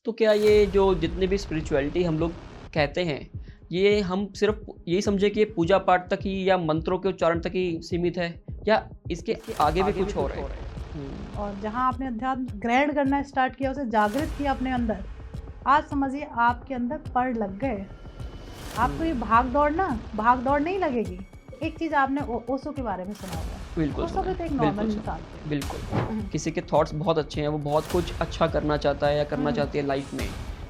तो क्या ये जो जितने भी स्पिरिचुअलिटी हम लोग कहते हैं, ये हम सिर्फ यही समझे कि ये पूजा पाठ तक ही या मंत्रों के उच्चारण तक ही सीमित है, या इसके आगे भी कुछ और है? और जहाँ आपने अध्यात्म ग्रहण करना स्टार्ट किया, उसे जागृत किया अपने अंदर, आज समझिए आपके अंदर पड़ लग गए। आपको ये भाग दौड़ नहीं लगेगी। एक चीज़ आपने ओशो के बारे में सुना होगा। बिल्कुल ओशो सुना भी है, तो एक बिल्कुल नॉर्मल सुना इंसान है, थे। बिल्कुल। किसी के थॉट्स बहुत अच्छे हैं, वो बहुत कुछ अच्छा करना चाहता है या करना चाहती है लाइफ में,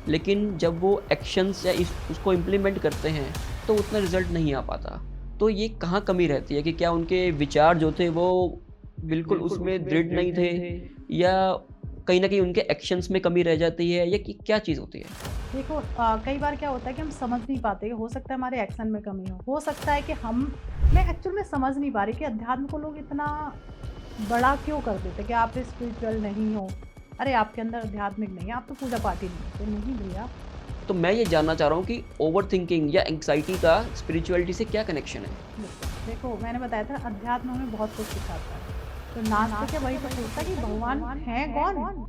लेकिन जब वो एक्शंस या उसको इम्प्लीमेंट करते हैं, तो उतना रिजल्ट नहीं आ पाता। तो ये कहाँ कमी रहती है कि क्या उनके विचार जो थे वो बिल्कुल उसमें दृढ़ नहीं थे, या कहीं न कहीं उनके एक्शंस में कमी रह जाती है, या कि क्या चीज़ होती है? देखो कई बार क्या होता है कि हम समझ नहीं पाते, कि हो सकता है हमारे एक्शन में कमी हो सकता है कि मैं एक्चुअल में समझ नहीं पा रही कि अध्यात्म को लोग इतना बड़ा क्यों कर देते कि आप स्पिरिचुअल नहीं हो। अरे आपके अंदर आध्यात्मिक नहीं है, आप तो पूजा पाठ ही नहीं करते। नहीं भैया। तो मैं ये जानना चाह रहा हूँ कि ओवरथिंकिंग या एंग्ज़ायटी का स्पिरिचुअलिटी से क्या कनेक्शन है? देखो मैंने बताया था अध्यात्म हमें बहुत कुछ सिखाता है। तो नास्तिक है वही तो पूछता कि भगवान है कौन।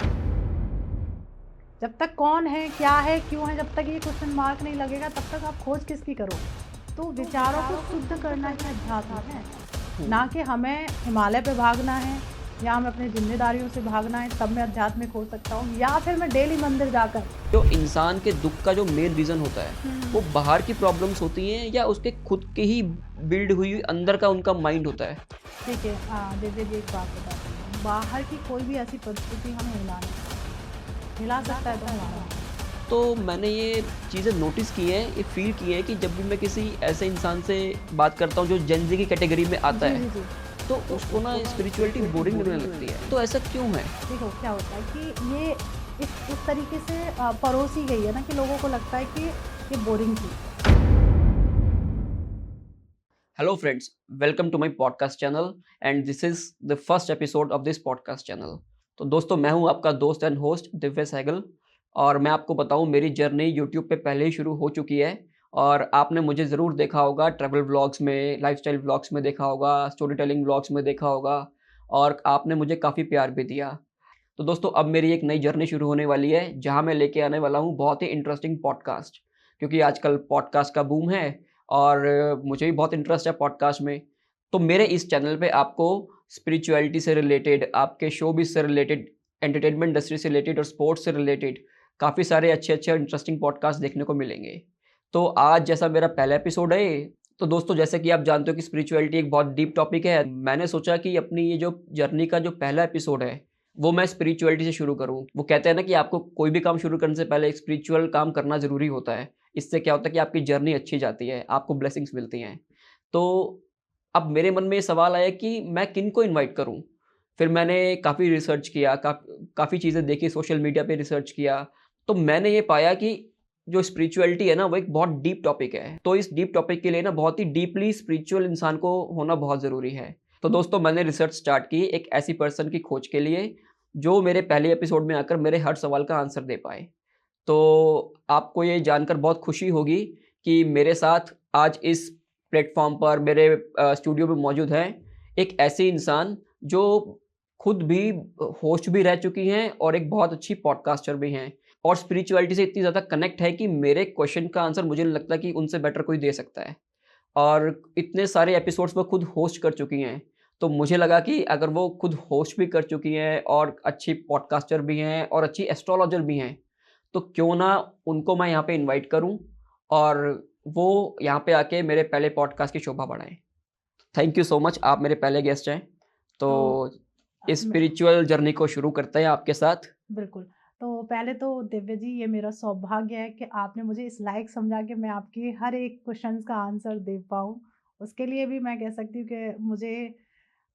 जब तक कौन है, क्या है, क्यों है, जब तक ये क्वेश्चन मार्क नहीं लगेगा तब तक आप खोज किसकी करोगे। तो विचारों को शुद्ध करना ही अध्यात्म है, ना कि हमें हिमालय पे भागना है या हमें अपनी जिम्मेदारियों से भागना है तब मैं आध्यात्मिक हो सकता हूँ, या फिर मैं डेली मंदिर जाकर। जो इंसान के दुःख का जो मेन रीज़न होता है, वो बाहर की प्रॉब्लम्स होती हैं या उसके खुद के ही बिल्ड हुई अंदर का उनका माइंड होता है? देखिए दिव्य जी एक बात बताती हूँ, बाहर की कोई भी ऐसी परिस्थिति हमें हिला सकता है तो हमारा। तो मैंने ये चीज़ें नोटिस की हैं, ये फ़ील की हैं कि जब भी मैं किसी ऐसे इंसान से बात करता हूँ जो जेन ज़ी की कैटेगरी में आता जी है, जी जी। तो उसको ना स्पिरिचुअलिटी बोरिंग लगने लगती है। तो ऐसा क्यों है? देखो क्या होता है कि ये इस तरीके से परोसी गई है ना कि लोगों को लगता है कि ये बोरिंग थी। Hello friends, welcome to my podcast channel and this is the first episode of this podcast channel. तो दोस्तों मैं हूं आपका दोस्त एंड होस्ट दिव्य सहगल, और मैं आपको बताऊं मेरी जर्नी यूट्यूब पे पहले ही शुरू हो चुकी है। और आपने मुझे ज़रूर देखा होगा ट्रैवल व्लॉग्स में, लाइफस्टाइल व्लॉग्स में देखा होगा, स्टोरी टेलिंग व्लॉग्स में देखा होगा, और आपने मुझे काफ़ी प्यार भी दिया। तो दोस्तों अब मेरी एक नई जर्नी शुरू होने वाली है जहाँ मैं लेके आने वाला हूँ बहुत ही इंटरेस्टिंग पॉडकास्ट, क्योंकि आजकल पॉडकास्ट का बूम है और मुझे भी बहुत इंटरेस्ट है पॉडकास्ट में। तो मेरे इस चैनल पे आपको स्पिरिचुअलिटी से रिलेटेड, आपके शोबिज़ से रिलेटेड, एंटरटेनमेंट इंडस्ट्री से रिलेटेड और स्पोर्ट्स से रिलेटेड काफ़ी सारे अच्छे-अच्छे और इंटरेस्टिंग पॉडकास्ट देखने को मिलेंगे। तो आज जैसा मेरा पहला एपिसोड है, तो दोस्तों जैसे कि आप जानते हो कि स्पिरिचुअलिटी एक बहुत डीप टॉपिक है। मैंने सोचा कि अपनी ये जो जर्नी का जो पहला एपिसोड है, वो मैं स्पिरिचुअलिटी से शुरू करूँ। वो कहते हैं ना कि आपको कोई भी काम शुरू करने से पहले एक स्पिरिचुअल काम करना ज़रूरी होता है। इससे क्या होता है कि आपकी जर्नी अच्छी जाती है, आपको ब्लेसिंग्स मिलती हैं। तो अब मेरे मन में ये सवाल आया कि मैं किनको इनवाइट करूँ? फिर मैंने काफ़ी रिसर्च किया, काफ़ी चीज़ें देखी, सोशल मीडिया पे रिसर्च किया। तो मैंने ये पाया कि जो स्पिरिचुअलिटी है ना, वो एक बहुत डीप टॉपिक है। तो इस डीप टॉपिक के लिए ना बहुत ही डीपली स्पिरिचुअल इंसान को होना बहुत ज़रूरी है। तो दोस्तों मैंने रिसर्च स्टार्ट की एक ऐसी पर्सन की खोज के लिए, जो मेरे पहले एपिसोड में आकर मेरे हर सवाल का आंसर दे पाए। तो आपको ये जानकर बहुत खुशी होगी कि मेरे साथ आज इस प्लेटफ़ॉर्म पर मेरे स्टूडियो में मौजूद हैं एक ऐसी इंसान जो खुद भी होस्ट भी रह चुकी हैं और एक बहुत अच्छी पॉडकास्टर भी हैं, और स्पिरिचुअलिटी से इतनी ज़्यादा कनेक्ट है कि मेरे क्वेश्चन का आंसर मुझे नहीं लगता कि उनसे बेटर कोई दे सकता है। और इतने सारे एपिसोड्स वो खुद होस्ट कर चुकी हैं। तो मुझे लगा कि अगर वो खुद होस्ट भी कर चुकी हैं और अच्छी पॉडकास्टर भी हैं और अच्छी एस्ट्रोलॉजर भी हैं, तो क्यों ना उनको मैं यहाँ पे इनवाइट करूँ और वो यहाँ पे आके मेरे पहले पॉडकास्ट की शोभा बढ़ाएँ। थैंक यू सो मच, आप मेरे पहले गेस्ट हैं। तो तो इस स्पिरिचुअल जर्नी को शुरू करते हैं आपके साथ। बिल्कुल। तो पहले तो दिव्य जी ये मेरा सौभाग्य है कि आपने मुझे इस लायक समझा कि मैं आपके हर एक क्वेश्चन का आंसर दे पाऊँ। उसके लिए भी मैं कह सकती हूँ कि मुझे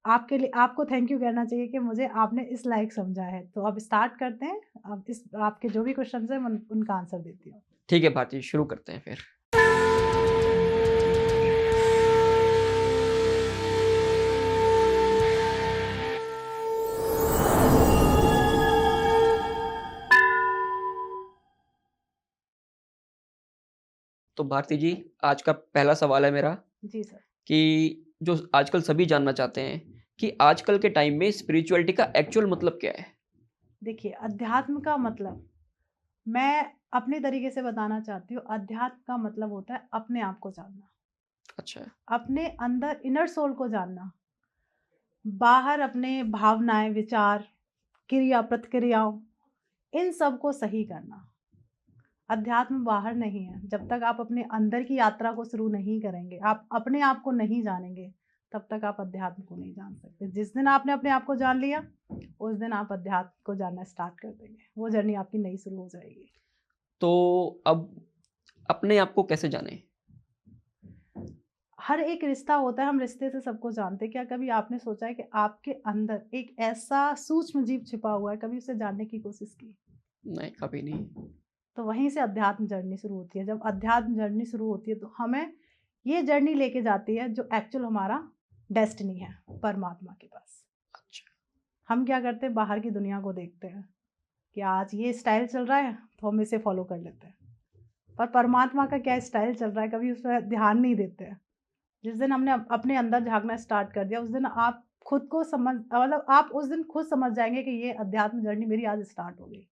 आपके लिए आपको थैंक यू कहना चाहिए कि मुझे आपने इस लायक समझा है। तो अब स्टार्ट करते हैं। अब इस आपके जो भी क्वेश्चन्स हैं मैं उनका आंसर देती हूँ। ठीक है भारती, शुरू करते हैं फिर। तो भारती जी, आज का पहला सवाल है मेरा जी सर। कि जो आजकल सभी जानना चाहते हैं कि आजकल के टाइम में स्पिरिचुअलिटी का एक्चुअल मतलब क्या है? देखिए अध्यात्म का मतलब मैं अपने तरीके से बताना चाहती हूँ, अध्यात्म का मतलब होता है अपने आप को जानना, अच्छा। अपने अंदर इनर सोल को जानना, बाहर अपने भावनाएं, विचार, क्रिया प्रतिक्रियाओं, इन सब को सही करना। अध्यात्म बाहर नहीं है। जब तक आप अपने अंदर की यात्रा को शुरू नहीं करेंगे, आप अपने आप को नहीं जानेंगे, तब तक आप अध्यात्म को नहीं जान सकते। जिस दिन आपने अपने आप को जान लिया, उस दिन आप अध्यात्म को जानना स्टार्ट कर देंगे। वो जर्नी आपकी नई शुरू हो जाएगी। तो अब अपने आप को कैसे जानें? हर एक रिश्ता होता है, हम रिश्ते से सबको जानते हैं। क्या कभी आपने सोचा है कि आपके अंदर एक ऐसा सूक्ष्म जीव छिपा हुआ है, कभी उसे जानने की कोशिश की? नहीं, कभी नहीं। तो वहीं से अध्यात्म जर्नी शुरू होती है। जब अध्यात्म जर्नी शुरू होती है तो हमें ये जर्नी लेके जाती है जो एक्चुअल हमारा डेस्टिनी है, परमात्मा के पास। अच्छा। हम क्या करते हैं, बाहर की दुनिया को देखते हैं कि आज ये स्टाइल चल रहा है तो हम इसे फॉलो कर लेते हैं, पर परमात्मा का क्या स्टाइल चल रहा है कभी उस पर ध्यान नहीं देते हैं। जिस दिन हमने अपने अंदर झांकना स्टार्ट कर दिया, उस दिन आप खुद को समझ, मतलब आप उस दिन खुद समझ जाएंगे कि ये अध्यात्म जर्नी मेरी आज स्टार्ट हो गई।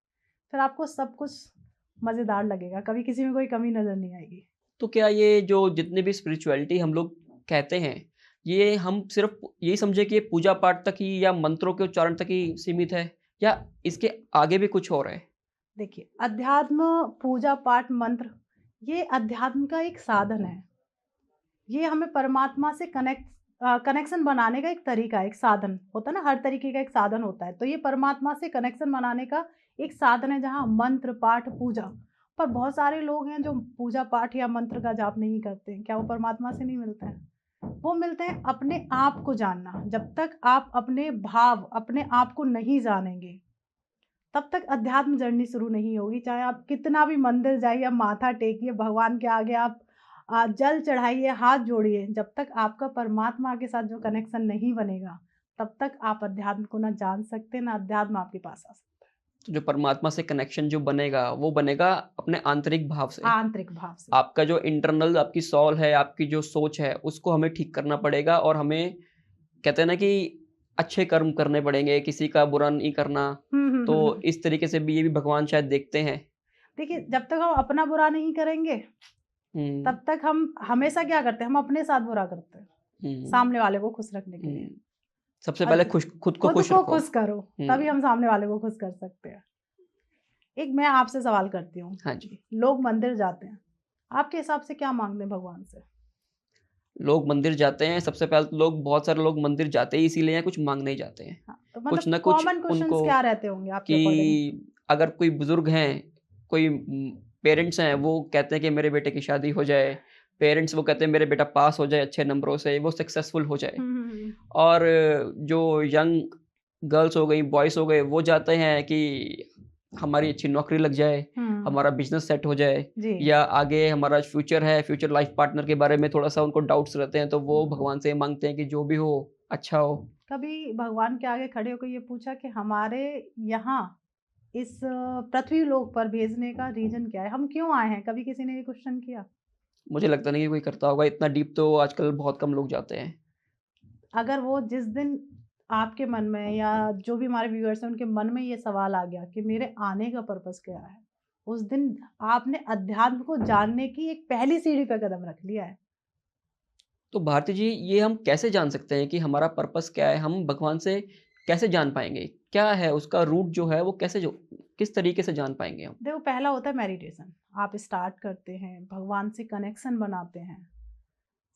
फिर आपको सब कुछ मज़ेदार लगेगा, कभी किसी में कोई कमी नज़र नहीं आएगी। तो क्या ये जो जितने भी स्पिरिचुअलिटी हम लोग कहते हैं, ये हम सिर्फ़ यही समझे कि ये पूजा पाठ तक ही या मंत्रों के उच्चारण तक ही सीमित है या इसके आगे भी कुछ और है? देखिए, अध्यात्म, पूजा पाठ, मंत्र, ये अध्यात्म का एक साधन है। ये हमें परमात्मा से कनेक्शन बनाने का एक तरीका है, एक साधन होता है ना, हर तरीके का एक साधन होता है। तो ये परमात्मा से कनेक्शन बनाने का एक साधन है, जहाँ मंत्र, पाठ, पूजा। पर बहुत सारे लोग हैं जो पूजा पाठ या मंत्र का जाप नहीं करते हैं। क्या वो परमात्मा से नहीं मिलते हैं? वो मिलते हैं अपने आप को जानना। जब तक आप अपने भाव, अपने आप को नहीं जानेंगे, तब तक अध्यात्म जर्नी शुरू नहीं होगी। चाहे आप कितना भी मंदिर जाइए, आप माथा टेकिए, भगवान के आगे आप जल चढ़ाइए, हाथ जोड़िए, जब तक आपका परमात्मा के साथ जो कनेक्शन नहीं बनेगा, तब तक आप अध्यात्म को ना जान सकते, ना अध्यात्म आपके पास आ सकता है। तो जो परमात्मा से कनेक्शन जो बनेगा, वो बनेगा अपने आंतरिक भाव से। आंतरिक भाव से। आपका जो इंटरनल आपकी सोल है, आपकी जो सोच है, उसको हमें ठीक करना पड़ेगा और हमें कहते हैं ना कि अच्छे कर्म करने पड़ेंगे, किसी का बुरा नहीं करना। तो हुँ। इस तरीके से भी ये भी भगवान शायद देखते हैं। देखिए, जब तक हम अपना बुरा नहीं करेंगे, हुँ, तब तक हम हमेशा क्या करते हैं, हम अपने साथ बुरा करते हैं, हुँ, सामने वाले को खुश रखने के लिए। हुँ। सबसे और पहले खुद को खुद खुश को रखो। खुश करो, हुँ, तभी हम सामने वाले को खुश कर सकते हैं। एक मैं आपसे सवाल करती हूँ, हाँ जी। लोग मंदिर जाते हैं, आपके हिसाब से क्या माँगते हैं भगवान से? लोग मंदिर जाते हैं, सबसे पहले तो बहुत सारे लोग मंदिर जाते ही इसीलिए हैं, कुछ माँगने ही जाते हैं। हाँ, तो कुछ मतलब ना कुछ कॉमन क्वेश्चंस उनको क्या रहते होंगे आपके अकॉर्डिंग? कि अगर कोई बुज़ुर्ग हैं, कोई पेरेंट्स हैं, वो कहते हैं कि मेरे बेटे की शादी हो जाए। पेरेंट्स वो कहते हैं मेरे बेटा पास हो जाए अच्छे नंबरों से, वो सक्सेसफुल हो जाए। हुँ। और जो यंग गर्ल्स हो गई, बॉयज़ हो गए, वो चाहते हैं कि हमारी अच्छी नौकरी लग जाए, हुँ, हमारा बिज़नेस सेट हो जाए जी। या आगे हमारा फ्यूचर है, फ्यूचर लाइफ़ पार्टनर के बारे में थोड़ा-सा उनको डाउट्स रहते हैं, तो वो भगवान से माँगते हैं कि जो भी हो, अच्छा हो। कभी भगवान के आगे खड़े होकर ये पूछा कि हमारे यहाँ इस पृथ्वी लोक पर भेजने का रीज़न क्या है? हम क्यों आए हैं? कभी किसी ने ये क्वेश्चन किया? मुझे लगता नहीं कि कोई करता होगा, इतना डीप तो आजकल बहुत कम लोग जाते हैं। अगर वो जिस दिन आपके मन में या जो भी हमारे व्यूअर्स हैं उनके मन में ये सवाल आ गया कि मेरे आने का पर्पस क्या है, उस दिन आपने अध्यात्म को जानने की एक पहली सीढ़ी पे कदम रख लिया है। तो भारती जी, ये हम कैसे जान सकते हैं कि हमारा पर्पस क्या है? हम भगवान से कैसे जान पाएँगे? क्या है उसका रूट जो है वो कैसे जो किस तरीके से जान पाएँगे हम? देखो, पहला होता है मेडिटेशन। आप स्टार्ट करते हैं, भगवान से कनेक्शन बनाते हैं।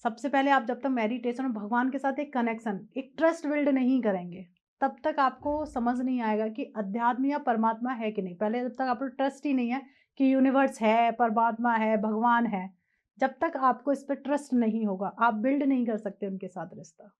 सबसे पहले आप जब तक मेडिटेशन और भगवान के साथ एक कनेक्शन, एक ट्रस्ट बिल्ड नहीं करेंगे, तब तक आपको समझ नहीं आएगा कि अध्यात्म या परमात्मा है कि नहीं। पहले जब तक आपको ट्रस्ट ही नहीं है कि यूनिवर्स है, परमात्मा है, भगवान है, जब तक आपको इस पे ट्रस्ट नहीं होगा, आप बिल्ड नहीं कर सकते उनके साथ रिश्ता।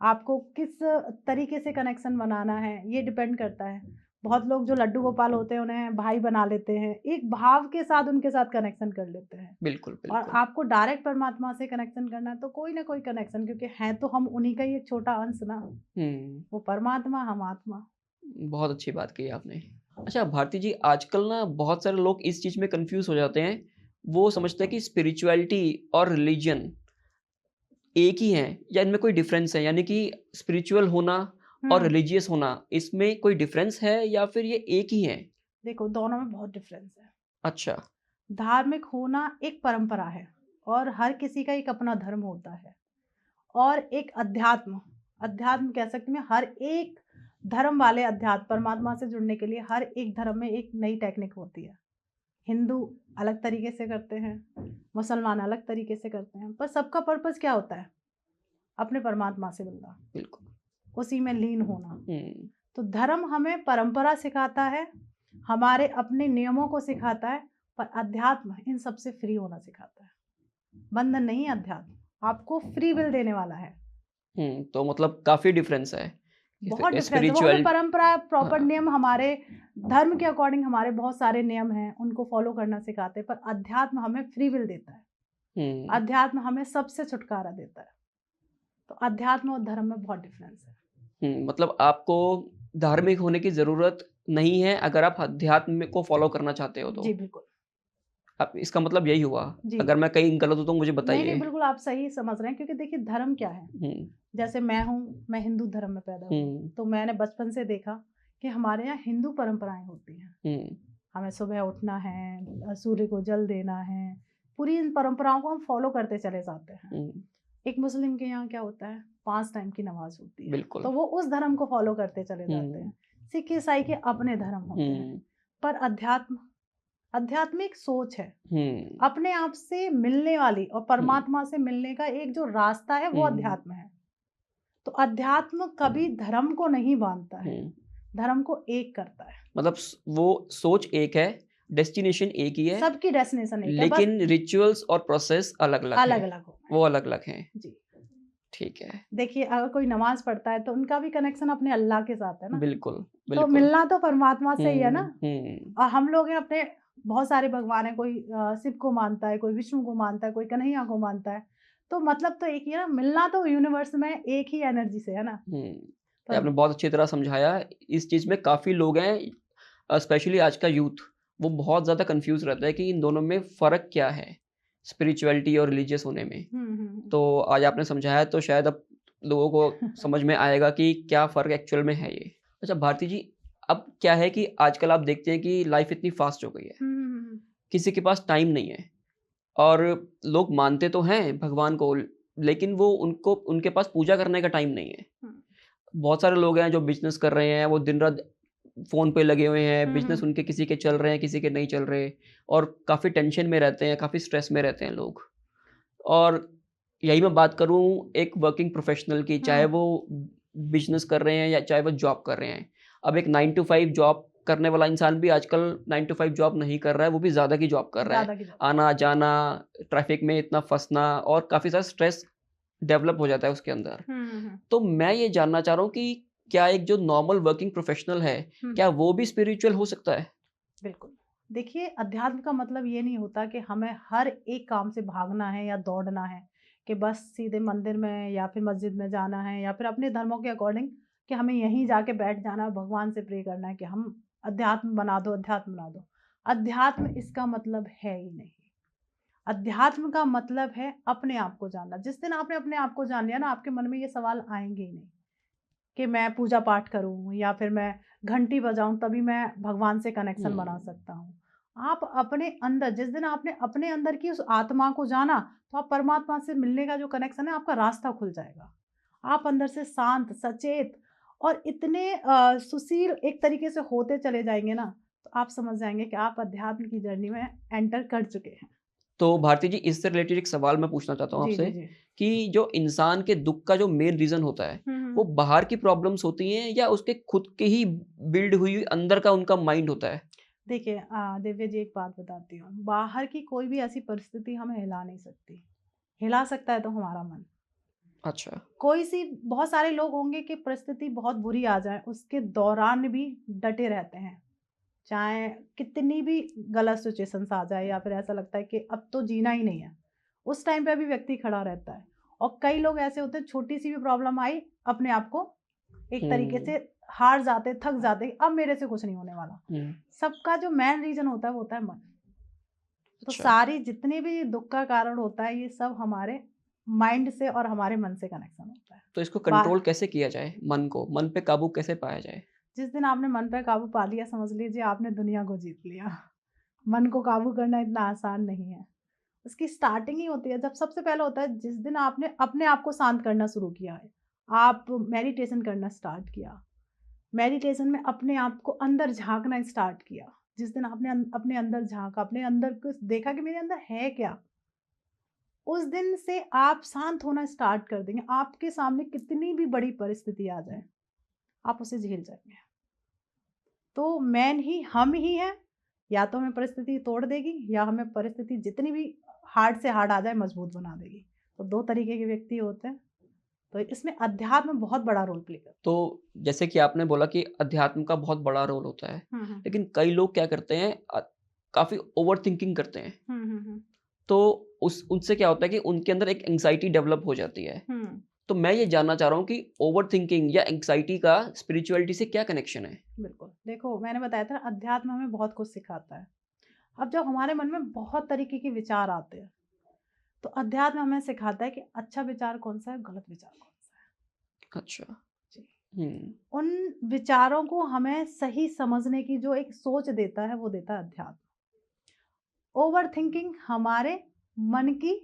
आपको किस तरीके से कनेक्शन बनाना है, ये डिपेंड करता है। बहुत लोग जो लड्डू गोपाल होते हैं, उन्हें भाई बना लेते हैं, एक भाव के साथ उनके साथ कनेक्शन कर लेते हैं। बिल्कुल, और बिल्कुल। आपको डायरेक्ट परमात्मा से कनेक्शन करना है, तो कोई ना कोई कनेक्शन, क्योंकि हैं तो हम उन्हीं का ही एक छोटा अंश ना। हुँ, वो परमात्मा, हम आत्मा। बहुत अच्छी बात कही आपने। अच्छा भारती जी, आजकल ना बहुत सारे लोग इस चीज़ में कन्फ्यूज़ हो जाते हैं। वो समझते हैं कि स्पिरिचुअलिटी और रिलिजन एक ही हैं या इनमें कोई डिफ़रेंस है? यानी कि स्पिरिचुअल होना और हम्म रिलीजियस होना, इसमें कोई डिफ़रेंस है या फिर ये एक ही हैं? देखो दोनों में बहुत डिफरेंस है। अच्छा। धार्मिक होना एक परंपरा है और हर किसी का एक अपना धर्म होता है, और एक अध्यात्म, अध्यात्म कह सकते हैं, हर एक धर्म वाले अध्यात्म परमात्मा से जुड़ने के लिए हर एक धर्म में एक नई टेक्निक होती है। हिंदू अलग तरीके से करते हैं, मुसलमान अलग तरीके से करते हैं, पर सबका पर्पस क्या होता है? अपने परमात्मा से मिलना, बिल्कुल। उसी में लीन होना। हम्म। तो धर्म हमें परंपरा सिखाता है, हमारे अपने नियमों को सिखाता है, पर अध्यात्म इन सबसे फ्री होना सिखाता है। बंधन नहीं, अध्यात्म आपको फ्री विल देने वाला है। तो मतलब काफी डिफरेंस है। बहुत डिफरेंस है। वो हमें स्पिरिचुअल। परंपरा, प्रॉपर हाँ। नियम, हमारे धर्म के अकॉर्डिंग हमारे बहुत सारे नियम हैं, उनको फॉलो करना सिखाते हैं, पर अध्यात्म हमें फ्री विल देता है। अध्यात्म हमें सबसे छुटकारा देता है। तो अध्यात्म और धर्म में बहुत डिफरेंस है। मतलब आपको धार्मिक होने की जरूरत नहीं है अगर आप अध्यात्म को फॉलो करना चाहते हो तो। जी बिल्कुल। अब इसका मतलब यही हुआ। जी। अगर मैं कहीं गलत हूँ तो मुझे नहीं बताइए। बिल्कुल आप सही समझ रहे हैं, क्योंकि देखिए धर्म क्या है। जैसे मैं हूँ, मैं हिंदू धर्म में पैदा हुई, तो मैंने बचपन से देखा कि हमारे यहाँ हिंदू परंपराएं होती हैं। हमें सुबह उठना है, सूर्य को जल देना है, पूरी इन परंपराओं को हम फॉलो करते चले जाते हैं। एक मुस्लिम के यहाँ क्या होता है, 5 टाइम की नमाज होती है, बिल्कुल। तो वो उस धर्म को फॉलो करते चले जाते हैं। सिख ईसाई के अपने धर्म होते हैं, पर अध्यात्म, आध्यात्मिक सोच है, अपने आप से मिलने वाली और परमात्मा से मिलने का एक जो रास्ता है वो अध्यात्म है। तो अध्यात्म कभी धर्म को नहीं बांधता है, धर्म को एक करता है। मतलब वो सोच एक है, डेस्टिनेशन एक ही है, सबकी डेस्टिनेशन एक है, लेकिन रिचुअल्स और प्रोसेस अलग अलग अलग है, अलग हो, वो अलग अलग हैं। जी ठीक है। देखिए अगर कोई नमाज पढ़ता है तो उनका भी कनेक्शन अपने अल्लाह के साथ है ना। बिल्कुल तो बिल्कुल। मिलना तो परमात्मा से ही है ना। हम्म। और हम लोग हैं अपने, बहुत सारे भगवान है, कोई शिव को मानता है, कोई विष्णु को मानता है, कोई कन्हैया को मानता है, तो मतलब तो एक ही है ना, मिलना तो यूनिवर्स में एक ही एनर्जी से है ना। तो आपने बहुत अच्छी तरह समझाया। इस चीज़ में काफ़ी लोग हैं, स्पेशली आज का यूथ, वो बहुत ज़्यादा कंफ्यूज रहता है कि इन दोनों में फ़र्क क्या है, स्पिरिचुअलिटी और रिलीजियस होने में। तो आज आपने समझाया तो शायद अब लोगों को समझ में आएगा कि क्या फ़र्क एक्चुअल में है ये। अच्छा भारती जी, अब क्या है कि आजकल आप देखते हैं कि लाइफ इतनी फास्ट हो गई है, किसी के पास टाइम नहीं है, और लोग मानते तो हैं भगवान को, लेकिन वो उनके पास पूजा करने का टाइम नहीं है। बहुत सारे लोग हैं जो बिजनेस कर रहे हैं, वो दिन रात फ़ोन पे लगे हुए हैं, बिजनेस उनके किसी के चल रहे हैं, किसी के नहीं चल रहे, और काफ़ी टेंशन में रहते हैं, काफ़ी स्ट्रेस में रहते हैं लोग। और यही मैं बात करूँ एक वर्किंग प्रोफेशनल की, चाहे वो बिजनेस कर रहे हैं या चाहे वो जॉब कर रहे हैं। अब एक 9 टू 5 जॉब करने वाला इंसान भी आजकल 9 टू 5 जॉब नहीं कर रहा है, वो भी ज़्यादा की जॉब कर रहा है। आना-जाना, ट्रैफ़िक में इतना फँसना, और काफ़ी सारा स्ट्रेस डेवलप हो जाता है उसके अंदर। तो मैं ये जानना चाह रहा हूँ कि क्या एक जो नॉर्मल वर्किंग प्रोफेशनल है, क्या वो भी स्पिरिचुअल हो सकता है? बिल्कुल। देखिए अध्यात्म का मतलब ये नहीं होता कि हमें हर एक काम से भागना है या दौड़ना है, कि बस सीधे मंदिर में या फिर मस्जिद में जाना है या फिर अपने धर्मों के अकॉर्डिंग कि हमें यहीं जाके बैठ जाना है, भगवान से प्रे करना है कि हम अध्यात्म बना दो, अध्यात्म बना दो। अध्यात्म इसका मतलब है ही नहीं। अध्यात्म का मतलब है अपने आप को जानना। जिस दिन आपने अपने आप को जान लिया ना, आपके मन में ये सवाल आएंगे ही नहीं कि मैं पूजा पाठ करूं या फिर मैं घंटी बजाऊं तभी मैं भगवान से कनेक्शन बना सकता हूं। आप अपने अंदर, जिस दिन आपने अपने अंदर की उस आत्मा को जाना, तो आप परमात्मा से मिलने का जो कनेक्शन है, आपका रास्ता खुल जाएगा। आप अंदर से शांत, सचेत और इतने सुशील एक तरीके से होते चले जाएंगे ना, तो आप समझ जाएंगे कि आप अध्यात्म की जर्नी में एंटर कर चुके हैं। तो भारती जी, इससे रिलेटेड एक सवाल मैं पूछना चाहता हूँ जी आपसे जी जी। कि जो इंसान के दुःख का जो मेन रीज़न होता है, वो बाहर की प्रॉब्लम्स होती हैं या उसके खुद के ही बिल्ड हुई अंदर का उनका माइंड होता है? देखिए दिव्या जी एक बात बताती हूँ, बाहर की कोई भी ऐसी परिस्थिति हमें हिला नहीं सकती। हिला सकता है तो हमारा मन। अच्छा। कोई सी, बहुत सारे लोग होंगे कि परिस्थिति बहुत बुरी आ जाए, उसके दौरान भी डटे रहते हैं, चाहे कितनी भी गलत सिचुएशंस आ जाए या फिर ऐसा लगता है कि अब तो जीना ही नहीं है, उस टाइम पे भी व्यक्ति खड़ा रहता है। और कई लोग ऐसे होते हैं, छोटी सी भी प्रॉब्लम आई, अपने आप को एक तरीके से हार जाते, थक जाते, अब मेरे से कुछ नहीं होने वाला। सबका जो मेन रीजन होता है वो होता है मन। तो अच्छा। सारी जितने भी दुख का कारण होता है, ये सब हमारे माइंड से और हमारे मन से कनेक्शन होता है। तो इसको कंट्रोल कैसे किया जाए? मन पे काबू कैसे पाया जाए? जिस दिन आपने मन पे काबू पा लिया, समझ लीजिए आपने दुनिया को जीत लिया। मन को काबू करना इतना आसान नहीं है। उसकी स्टार्टिंग ही होती है जब सबसे पहले होता है जिस दिन आपने अपने आप को शांत करना शुरू किया है। आप मेडिटेशन करना स्टार्ट किया। मेडिटेशन में अपने आप को अंदर झाँकना स्टार्ट किया। जिस दिन आपने अपने अंदर झाँका, अपने अंदर को देखा कि मेरे अंदर है क्या? उस दिन से आप शांत होना स्टार्ट कर देंगे। आपके सामने कितनी भी बड़ी परिस्थिति आ जाए, आप उसे झेल जाएँगे। तो मेन हम ही हैं, या तो हमें परिस्थिति तोड़ देगी या हमें परिस्थिति जितनी भी हार्ड से हार्ड आ जाए मजबूत बना देगी। तो 2 तरीके के व्यक्ति होते हैं। तो इसमें अध्यात्म बहुत बड़ा रोल प्ले करता है। तो जैसे कि आपने बोला कि अध्यात्म का बहुत बड़ा रोल होता है, लेकिन कई लोग क्या करते हैं काफ़ी ओवरथिंकिंग करते हैं। तो उनसे क्या होता है कि उनके अंदर एक एंग्जायटी डेवलप हो जाती है। तो मैं ये जानना चाह रहा हूँ कि ओवरथिंकिंग या एंग्जायटी का स्पिरिचुअलिटी से क्या कनेक्शन है? बिल्कुल। देखो मैंने बताया था ना, अध्यात्म हमें बहुत कुछ सिखाता है। अब जब हमारे मन में बहुत तरीके के विचार आते हैं, तो अध्यात्म हमें सिखाता है कि अच्छा विचार कौन-सा है, गलत विचार कौन-सा है। अच्छा। जी। हुँ। उन विचारों को हमें सही समझने की जो एक सोच देता है, वो देता है अध्यात्म। ओवरथिंकिंग हमारे मन की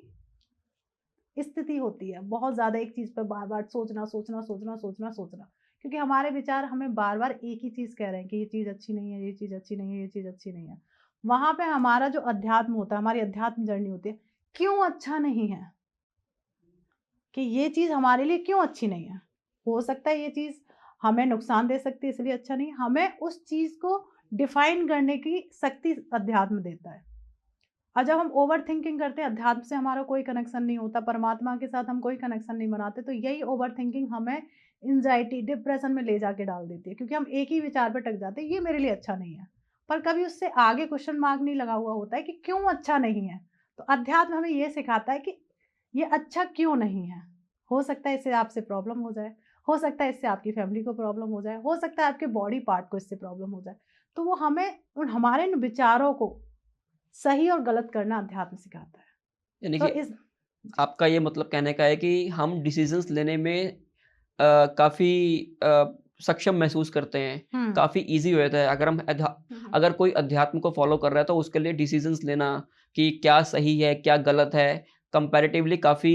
स्थिति होती है। बहुत ज़्यादा एक चीज़ पे बार-बार सोचना। क्योंकि हमारे विचार हमें बार-बार एक ही चीज़ कह रहे हैं कि ये चीज़ अच्छी नहीं है, ये चीज़ अच्छी नहीं है, ये चीज़ अच्छी नहीं है। वहाँ पे हमारा जो अध्यात्म होता है, हमारी अध्यात्म जर्नी होती है, क्यों अच्छा नहीं है? कि ये चीज़ हमारे लिए क्यों अच्छी नहीं है? हो सकता है ये चीज़ हमें नुकसान दे सकती है इसलिए अच्छा नहीं है। हमें उस चीज़ को डिफ़ाइन करने की शक्ति अध्यात्म देता है। और जब हम ओवरथिंकिंग करते हैं, अध्यात्म से हमारा कोई कनेक्शन नहीं होता, परमात्मा के साथ हम कोई कनेक्शन नहीं बनाते, तो यही ओवरथिंकिंग हमें एंग्जायटी, डिप्रेशन में ले जाके डाल देती है। क्योंकि हम एक ही विचार पे अटक जाते हैं, ये मेरे लिए अच्छा नहीं है। पर कभी उससे आगे क्वेश्चन मार्क नहीं लगा हुआ होता है कि क्यों अच्छा नहीं है? तो अध्यात्म हमें ये सिखाता है कि ये अच्छा क्यों नहीं है? हो सकता है इससे आपसे प्रॉब्लम हो जाए, हो सकता है इससे आपकी फैमिली को प्रॉब्लम हो जाए, हो सकता है आपके बॉडी पार्ट को इससे प्रॉब्लम हो जाए। तो वो हमें हमारे इन विचारों को सही और गलत करना अध्यात्म सिखाता है। यानी तो कि इस आपका ये मतलब कहने का है कि हम डिसीज़न्स लेने में काफ़ी सक्षम महसूस करते हैं, हुँ। काफ़ी ईज़ी हो जाता है। अगर कोई अध्यात्म को फ़ॉलो कर रहा है तो उसके लिए डिसीज़न्स लेना कि क्या सही है, क्या गलत है, कंपैरेटिवली काफ़ी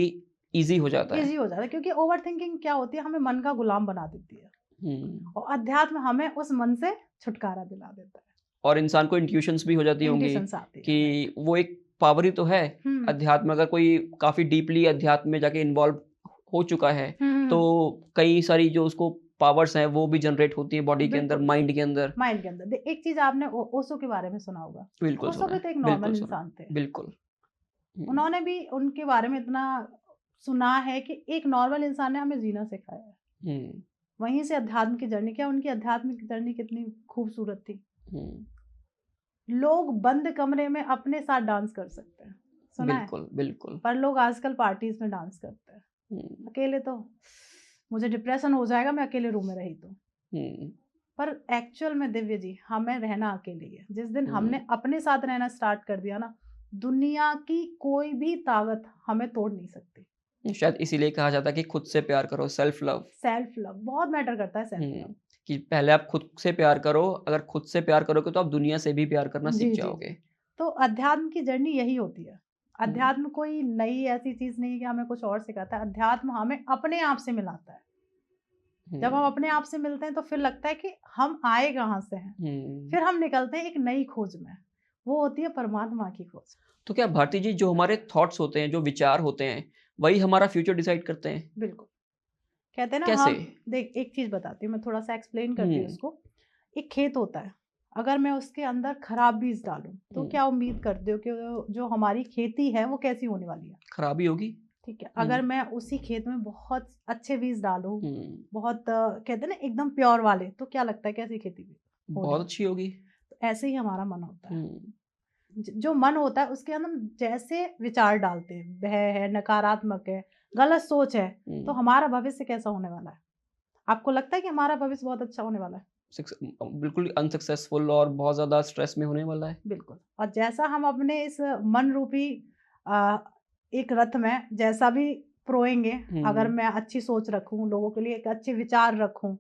ईज़ी हो जाता है। ईज़ी हो जाता है क्योंकि ओवरथिंकिंग क्या होती है, हमें मन का गुलाम बना देती है हुँ। और अध्यात्म हमें उस मन से छुटकारा दिला देता है। और इंसान को इंट्यूशंस भी हो जाती होंगी इंट्यूशंस आती है, राइट। कि वो एक पावर ही तो है। हुँ। अध्यात्म अगर कोई काफ़ी डीपली अध्यात्म में जाके इन्वॉल्व हो चुका है, तो कई सारी जो उसको पावर्स हैं वो भी जनरेट होती हैं बॉडी के अंदर, बिल्कुल, माइंड के अंदर। माइंड के अंदर। एक चीज़ आपने ओ ओशो के बारे में सुना होगा। बिल्कुल ओशो सुना भी है, तो एक बिल्कुल नॉर्मल सुना इंसान थे। है, बिल्कुल। हुँ, उन्होंने भी उनके बारे में इतना सुना है कि एक नॉर्मल इंसान ने हमें जीना सिखाया है। हुँ, वहीं से अध्यात्म की जर्नी, क्या उनकी आध्यात्मिक जर्नी कितनी खूबसूरत थी। हुँ, लोग बंद कमरे में अपने साथ डांस कर सकते हैं, सुना है? बिल्कुल, बिल्कुल। पर लोग आजकल पार्टीज़ में डांस करते हैं। हुँ, अकेले तो मुझे डिप्रेशन हो जाएगा मैं अकेले रूम में रही तो। हुँ, पर एक्चुअल में दिव्य जी, हमें रहना अकेले ही है। जिस दिन हुँ। हमने अपने साथ रहना स्टार्ट कर दिया ना, दुनिया की कोई भी ताकत हमें तोड़ नहीं सकती। शायद इसीलिए कहा जाता है कि खुद से प्यार करो, सेल्फ लव। सेल्फ लव बहुत मैटर करता है, सेल्फ लव। हुँ, कि पहले आप खुद से प्यार करो, अगर खुद से प्यार करोगे तो आप दुनिया से भी प्यार करना सीख जी, जी, जी। जाओगे। तो अध्यात्म की जर्नी यही होती है। हुँ, अध्यात्म कोई नई ऐसी चीज़ नहीं है कि हमें कुछ और सिखाता है। अध्यात्म हमें अपने आप से मिलाता है। जब हम हुँ, अपने आप से मिलते हैं तो फिर लगता है कि हम आए कहाँ से हैं। हुँ। फिर हम निकलते हैं एक नई खोज में। वो होती है परमात्मा की खोज। तो क्या भारती जी जो हमारे थॉट्स होते हैं, जो विचार होते हैं, वही हमारा फ्यूचर डिसाइड करते हैं? बिल्कुल। कहते हैं ना, कैसे? हम देख एक चीज़ बताती हूँ, मैं थोड़ा-सा एक्सप्लेन करती हूँ हुँ, उसको। एक खेत होता है, अगर मैं उसके अंदर खराब बीज डालूँ, तो हुँ, क्या उम्मीद करते हो कि जो हमारी खेती है वो कैसी होने वाली है? खराबी होगी? ठीक है। हुँ, अगर मैं उसी खेत में बहुत अच्छे बीज डालूँ, हुँ, बहुत कहते हैं ना एकदम प्योर वाले, तो क्या लगता है कैसी खेती भी होने बहुत वाली अच्छी है? होगी। तो ऐसे ही हमारा मन होता है। हुँ, जो मन होता है उसके अंदर हम जैसे विचार डालते हैं, भय है, नकारात्मक है, गलत सोच है, तो हुँ, हमारा भविष्य कैसा होने वाला है? आपको लगता है कि हमारा भविष्य बहुत अच्छा होने वाला है? बिल्कुल अनसक्सेसफुल और बहुत ज़्यादा स्ट्रेस में होने वाला है। बिल्कुल। और जैसा हम अपने इस मन रूपी अ, एक रथ में जैसा भी प्रोएंगे, अगर हुँ, मैं अच्छी सोच रखूँ, लोगों के लिए एक अच्छे विचार रखूँ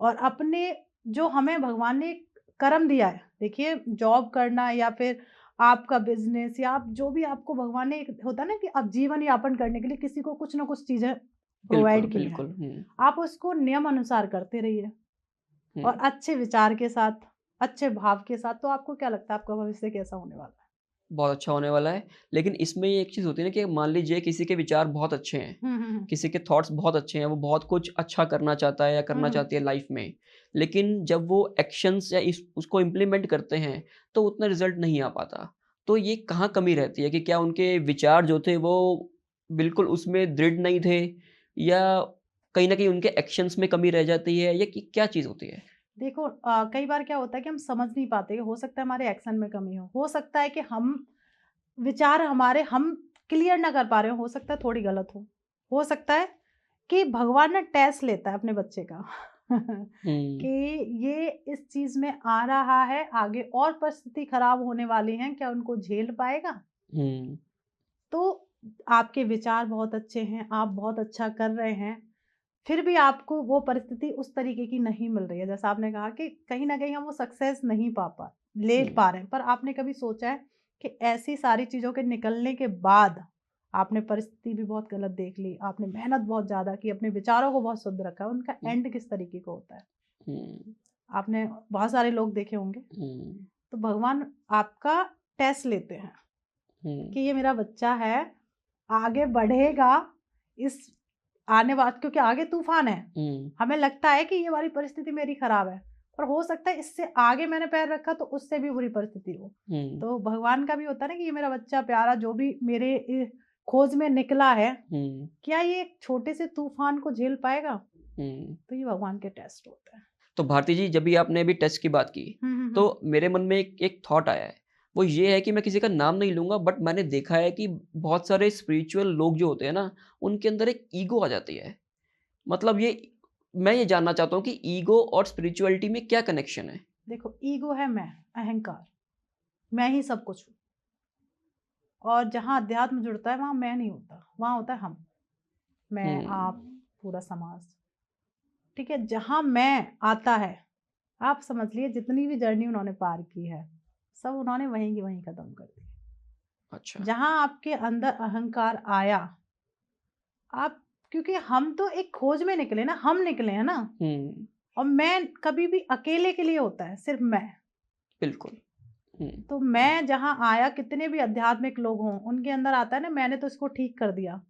और अपने जो हमें भगवान ने कर्म दिया है, देखिए जॉब करना या फिर आपका बिजनेस या आप जो भी आपको भगवान ने एक होता है ना कि आप जीवन यापन करने के लिए किसी को कुछ ना कुछ चीजें बिल्कुल, प्रोवाइड की हैं, बिल्कुल। आप उसको नियम अनुसार करते रहिए और हुँ। अच्छे विचार के साथ, अच्छे भाव के साथ, तो आपको क्या लगता है आपका भविष्य कैसा होने वाला है? बहुत अच्छा होने वाला है। लेकिन इसमें ये एक चीज़ होती है ना कि मान लीजिए किसी के विचार बहुत अच्छे हैं, हुँ, हुँ, हुँ। किसी के थॉट्स बहुत अच्छे हैं, वो बहुत कुछ अच्छा करना चाहता है या हुँ, करना हुँ। चाहती है लाइफ़ में। लेकिन जब वो एक्शंस या इस उसको इम्प्लीमेंट करते हैं, तो उतना रिज़ल्ट नहीं आ पाता। तो ये कहाँ कमी रहती है कि क्या उनके विचार जो थे वो बिल्कुल उसमें दृढ़ नहीं थे या कहीं न कहीं उनके एक्शंस में कमी रह जाती है या कि क्या चीज़ होती है? देखो कई बार क्या होता है कि हम समझ नहीं पाते, हो सकता है हमारे एक्शन में कमी हो सकता है कि हम विचार हमारे हम क्लियर ना कर पा रहे हो सकता है थोड़ी गलत हो सकता है कि भगवान ना टेस्ट लेता है अपने बच्चे का कि हुँ, ये इस चीज में आ रहा है, आगे और परिस्थिति खराब होने वाली है, क्या उनको झेल पाएगा? हुँ, तो आपके विचार बहुत अच्छे हैं, आप बहुत अच्छा कर रहे हैं, फिर भी आपको वो परिस्थिति उस तरीके की नहीं मिल रही है। जैसा आपने कहा कि कहीं न कहीं हम वो सक्सेस नहीं ले हुँ, पा रहे हैं। पर आपने कभी सोचा है कि ऐसी सारी चीज़ों के निकलने के बाद आपने परिस्थिति भी बहुत गलत देख ली, आपने मेहनत बहुत ज़्यादा की, अपने विचारों को बहुत शुद्ध रखा, उनका हुँ, एंड किस तरीके का होता है? हुँ, आपने बहुत सारे लोग देखे होंगे। हुँ, तो भगवान आपका टेस्ट लेते हैं हुँ, कि ये मेरा बच्चा है, आगे बढ़ेगा इस आने वाल क्योंकि आगे तूफ़ान है। हुँ, हमें लगता है कि ये वाली परिस्थिति मेरी खराब है, पर हो सकता है इससे आगे मैंने पैर रखा तो उससे भी बुरी परिस्थिति हो। हुँ, तो भगवान का भी होता है ना कि ये मेरा बच्चा प्यारा जो भी मेरे खोज में निकला है, हुँ, क्या ये एक छोटे से तूफ़ान को झेल पाएगा? हुँ। तो ये भगवान के टेस्ट होते हैं। तो भारती जी, जब भी आपने अभी टेस्ट की बात की, हुँ, हुँ, हुँ। तो मेरे मन में एक एक थॉट आया है। वो ये है कि मैं किसी का नाम नहीं लूँगा बट मैंने देखा है कि बहुत सारे स्पिरिचुअल लोग जो होते हैं ना, उनके अंदर एक ईगो आ जाती है। मतलब ये मैं ये जानना चाहता हूँ कि ईगो और स्पिरिचुअलिटी में क्या कनेक्शन है? देखो ईगो है मैं, अहंकार, मैं ही सब कुछ हूँ और जहाँ अध्यात्म जुड़ता है वहाँ मैं नहीं होता, वहाँ होता है हम। मैं, आप, हुँ, पूरा समाज। ठीक है? जहाँ मैं आता है, आप समझ लिए जितनी भी जर्नी उन्होंने पार की है, सब उन्होंने वहीं की वहीं खत्म कर दी। अच्छा। जहाँ आपके अंदर अहंकार आया, आप क्योंकि हम तो एक खोज में निकले ना, हम निकले हैं ना हुँ, और मैं कभी भी अकेले के लिए होता है, सिर्फ मैं। बिल्कुल। हुँ, तो मैं जहाँ आया कितने भी आध्यात्मिक लोग हों, उनके अंदर आता है ना मैंने तो इसको ठीक कर दिया।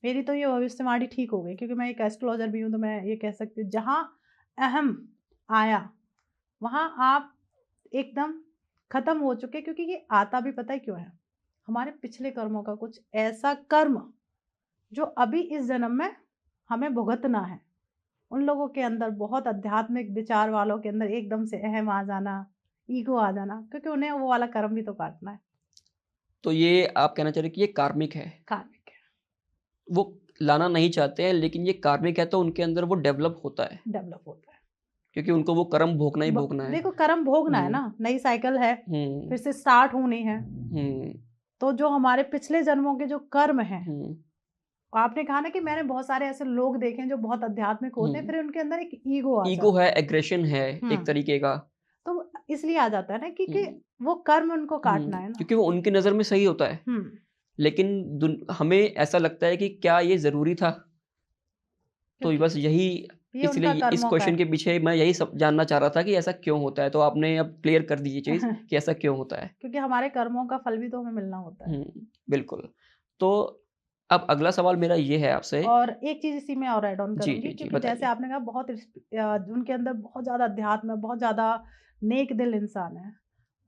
मेरी तो ये भविष्यवाणी ठीक हो गई क्योंकि मैं एक एस्ट्रोलॉजर भी हूँ तो मैं ये कह सकती हूँ जहाँ अहम आया, वहाँ आप एकदम खत्म हो चुके क्योंकि ये आता भी पता है क्यों है? हमारे पिछले कर्मों का कुछ ऐसा कर्म जो अभी इस जन्म में हमें भुगतना है। उन लोगों के अंदर बहुत आध्यात्मिक विचार वालों के अंदर एकदम से अहम आ जाना, ईगो आ जाना क्योंकि उन्हें वो वाला कर्म भी तो काटना है, तो ये आप कहना चाह रहे हैं कि ये कार्मिक है। कार्मिक है, वो लाना नहीं चाहते हैं लेकिन ये कार्मिक है तो उनके अंदर वो डेवलप होता है, डेवलप होता है। क्योंकि उनको वो कर्म भोगना ही ब भोगना है। देखो कर्म भोगना है हुँ, ना, नई साइकिल है, हुँ, फिर से स्टार्ट होनी है। हुँ, तो जो हमारे पिछले जन्मों के जो कर्म हैं, हुँ, आपने कहा ना कि मैंने बहुत सारे ऐसे लोग देखे हैं जो बहुत आध्यात्मिक होते हैं, हुँ। फिर उनके अंदर एक ईगो आ ईगो जाता है, है। एग्रेशन है एक हुँ, तरीके का। तो इसलिए आ जाता है ना क्योंकि हुँ, वो कर्म उनको हुँ, काटना है ना। क्योंकि वो उनकी नज़र में सही होता है। हुँ, लेकिन हमें ऐसा लगता है कि क्या ये ज़रूरी था? तो क्योंकि बस यही ये इसलिए उनका इस कर्मों का क्वेश्चन है। के पीछे मैं यही सब जानना चाह रहा था कि ऐसा क्यों होता है? तो आपने अब क्लियर कर दी ये चीज़ कि ऐसा क्यों होता है। क्योंकि हमारे कर्मों का फल भी तो हमें मिलना होता है। हुँ, बिल्कुल। तो अब अगला सवाल मेरा ये है आपसे। और एक चीज़ इसी में और ऐड ऑन जी, करूँगी जी, जी, क्योंकि जैसे बताइए। आपने कहा बहुत उनके अंदर बहुत ज़्यादा अध्यात्म है, बहुत ज़्यादा नेक दिल इंसान है।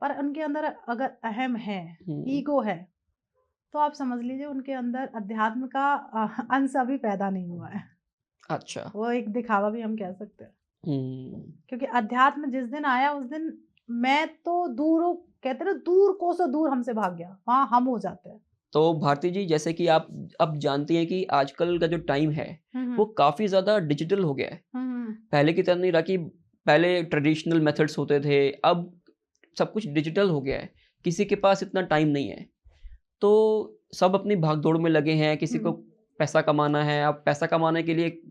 पर उनके अंदर अगर अहम है, हुँ, ईगो है, तो आप समझ लीजिए उनके अंदर अध्यात्म का अंश अभी पैदा नहीं हुआ है। अच्छा। वो एक दिखावा भी हम कह सकते हैं। हुँ, क्योंकि अध्यात्म जिस दिन आया उस दिन मैं तो दूर कहते हैं ना दूर कोसों दूर हमसे भाग गया। वहाँ हम हो जाते हैं। तो भारती जी जैसे कि आप अब जानती हैं कि आजकल का जो टाइम है, हुँ, वो हुँ। काफ़ी ज़्यादा डिजिटल हो गया है। हुँ, हुँ। पहले की तरह नहीं रहा कि पहले ट्रेडिशनल मेथड्स होते थे, अब सब कुछ डिजिटल हो गया है। किसी के पास इतना टाइम नहीं है। तो सब अपनी भाग-दौड़ में लगे हैं, किसी को हुँ। पैसा कमाना है, अब पैसा कमाने के लिए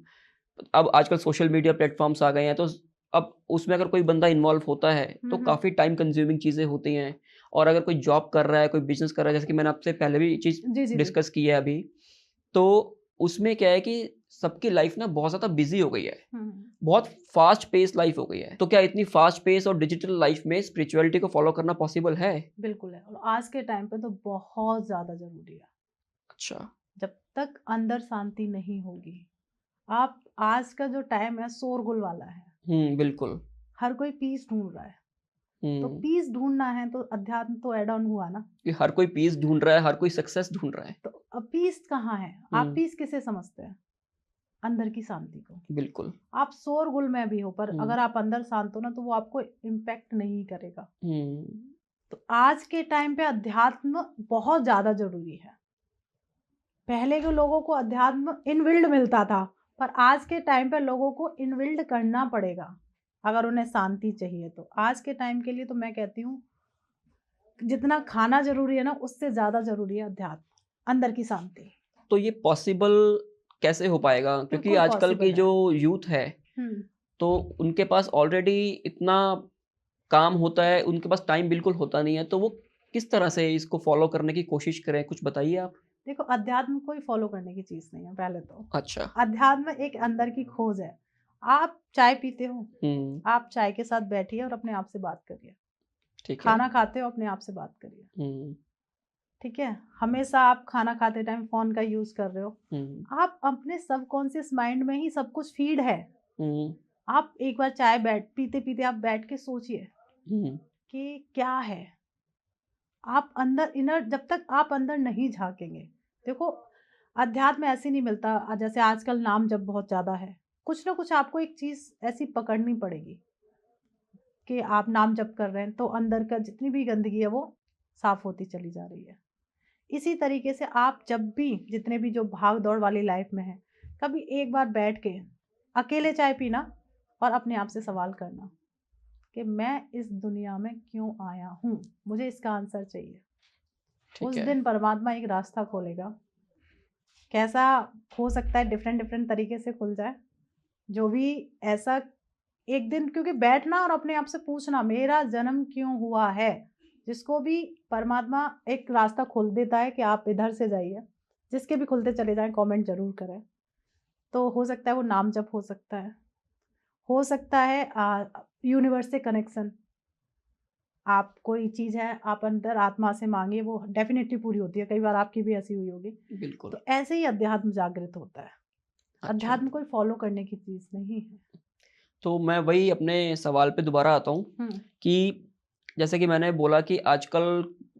अब आजकल सोशल मीडिया प्लेटफ़ॉर्म्स आ गए हैं, तो अब उसमें अगर कोई बंदा इन्वॉल्व होता है तो काफ़ी टाइम कंज्यूमिंग चीज़ें होती हैं, और अगर कोई जॉब कर रहा है, कोई बिज़नेस कर रहा है, जैसे कि मैंने आपसे पहले भी चीज़ जी, जी, जी। डिस्कस की है अभी, तो उसमें क्या है कि सबकी लाइफ़ ना बहुत ज़्यादा बिज़ी हो गई है। बहुत फास्ट पेस लाइफ़ हो गई है। तो क्या इतनी फास्ट पेस और डिजिटल लाइफ़ में स्पिरिचुअलिटी को फ़ॉलो करना पॉसिबल है? बिल्कुल है, और आज के टाइम पे तो बहुत ज़्यादा ज़रूरी है। अच्छा। जब तक अंदर शांति नहीं होगी, आप आज का जो टाइम है शोरगुल वाला है, बिल्कुल। हर कोई पीस ढूंढ रहा है। तो हुँ, पीस ढूंढना है तो अध्यात्म तो ऐड ऑन हुआ ना। कि हर कोई पीस ढूँढ रहा है, हर कोई सक्सेस ढूँढ रहा है। तो अब पीस कहाँ है? आप हुँ, पीस किसे समझते हैं? अंदर की शांति को। बिल्कुल। आप शोरगुल में भी हो, पर हुँ, अगर आप अंदर शांत हो ना, तो वो आपको इम्पैक्ट नहीं करेगा। हुँ, तो आज के टाइम पे अध्यात्म बहुत ज़्यादा ज़रूरी है। पहले के लोगों को अध्यात्म इनबिल्ड मिलता था, पर आज के टाइम पे लोगों को इनबिल्ड करना पड़ेगा, अगर उन्हें शांति चाहिए तो। आज के टाइम के लिए तो मैं कहती हूँ, जितना खाना ज़रूरी है ना, उससे ज़्यादा ज़रूरी है अध्यात्म, अंदर की शांति। तो ये पॉसिबल कैसे हो पाएगा? क्योंकि बिल्कुल आजकल की पॉसिबल है। जो यूथ है, हुँ। तो उनके पास ऑलरेडी इतना काम होता है, उनके पास टाइम बिल्कुल होता नहीं है, तो वो किस तरह से इसको फ़ॉलो करने की कोशिश करें? कुछ बताइए आप? देखो, अध्यात्म कोई फ़ॉलो करने की चीज़ नहीं है पहले तो। अच्छा। अध्यात्म एक अंदर की खोज है। आप चाय पीते हो, हुँ, आप चाय के साथ बैठिए और अपने आप से बात करिए। ठीक है। खाना खाते हो, अपने आप से बात करिए। हुँ, ठीक है? हमेशा आप खाना खाते टाइम फ़ोन का यूज़ कर रहे हो। हुँ, आप अपने सबकॉन्शियस माइंड में ही सब कुछ फ़ीड है। हुँ, आप एक बार चाय बैठ पीते-पीते आप बैठ के सोचिए हुँ, कि क्या है? आप अंदर इनर जब तक आप अंदर नहीं झाँकेंगे, देखो, अध्यात्म ऐसे नहीं मिलता। जैसे आजकल नाम जप बहुत ज़्यादा है। कुछ ना कुछ आपको एक चीज़ ऐसी पकड़नी पड़ेगी कि आप नाम जप कर रहे हैं, तो अंदर का जितनी भी गंदगी है वो साफ़ होती चली जा रही है। इसी तरीके से आप जब भी जितने भी जो भाग-दौड़ वाली लाइफ़ में हैं, कभी एक बार बैठ के अकेले चाय पीना और अपने आप से सवाल करना कि मैं इस दुनिया में क्यों आया हूँ? मुझे इसका आंसर चाहिए। ठीक उस है। दिन परमात्मा एक रास्ता खोलेगा। कैसा हो सकता है, डिफरेंट डिफरेंट तरीके से खुल जाए। जो भी ऐसा एक दिन, क्योंकि बैठना और अपने आप से पूछना मेरा जन्म क्यों हुआ है, जिसको भी परमात्मा एक रास्ता खोल देता है कि आप इधर से जाइए। जिसके भी खुलते चले जाएँ, कमेंट ज़रूर करें। तो हो सकता है वो नाम जप हो सकता है यूनिवर्स से कनेक्शन। आप कोई चीज़ है, आप अंदर आत्मा से माँगिए, वो डेफ़िनिटली पूरी होती है। कई बार आपकी भी ऐसी हुई होगी। बिल्कुल। तो ऐसे ही अध्यात्म जागृत होता है। अच्छा, अध्यात्म कोई फ़ॉलो करने की चीज़ नहीं है। तो मैं वही अपने सवाल पे दोबारा आता हूँ हुँ। कि जैसे कि मैंने बोला कि आजकल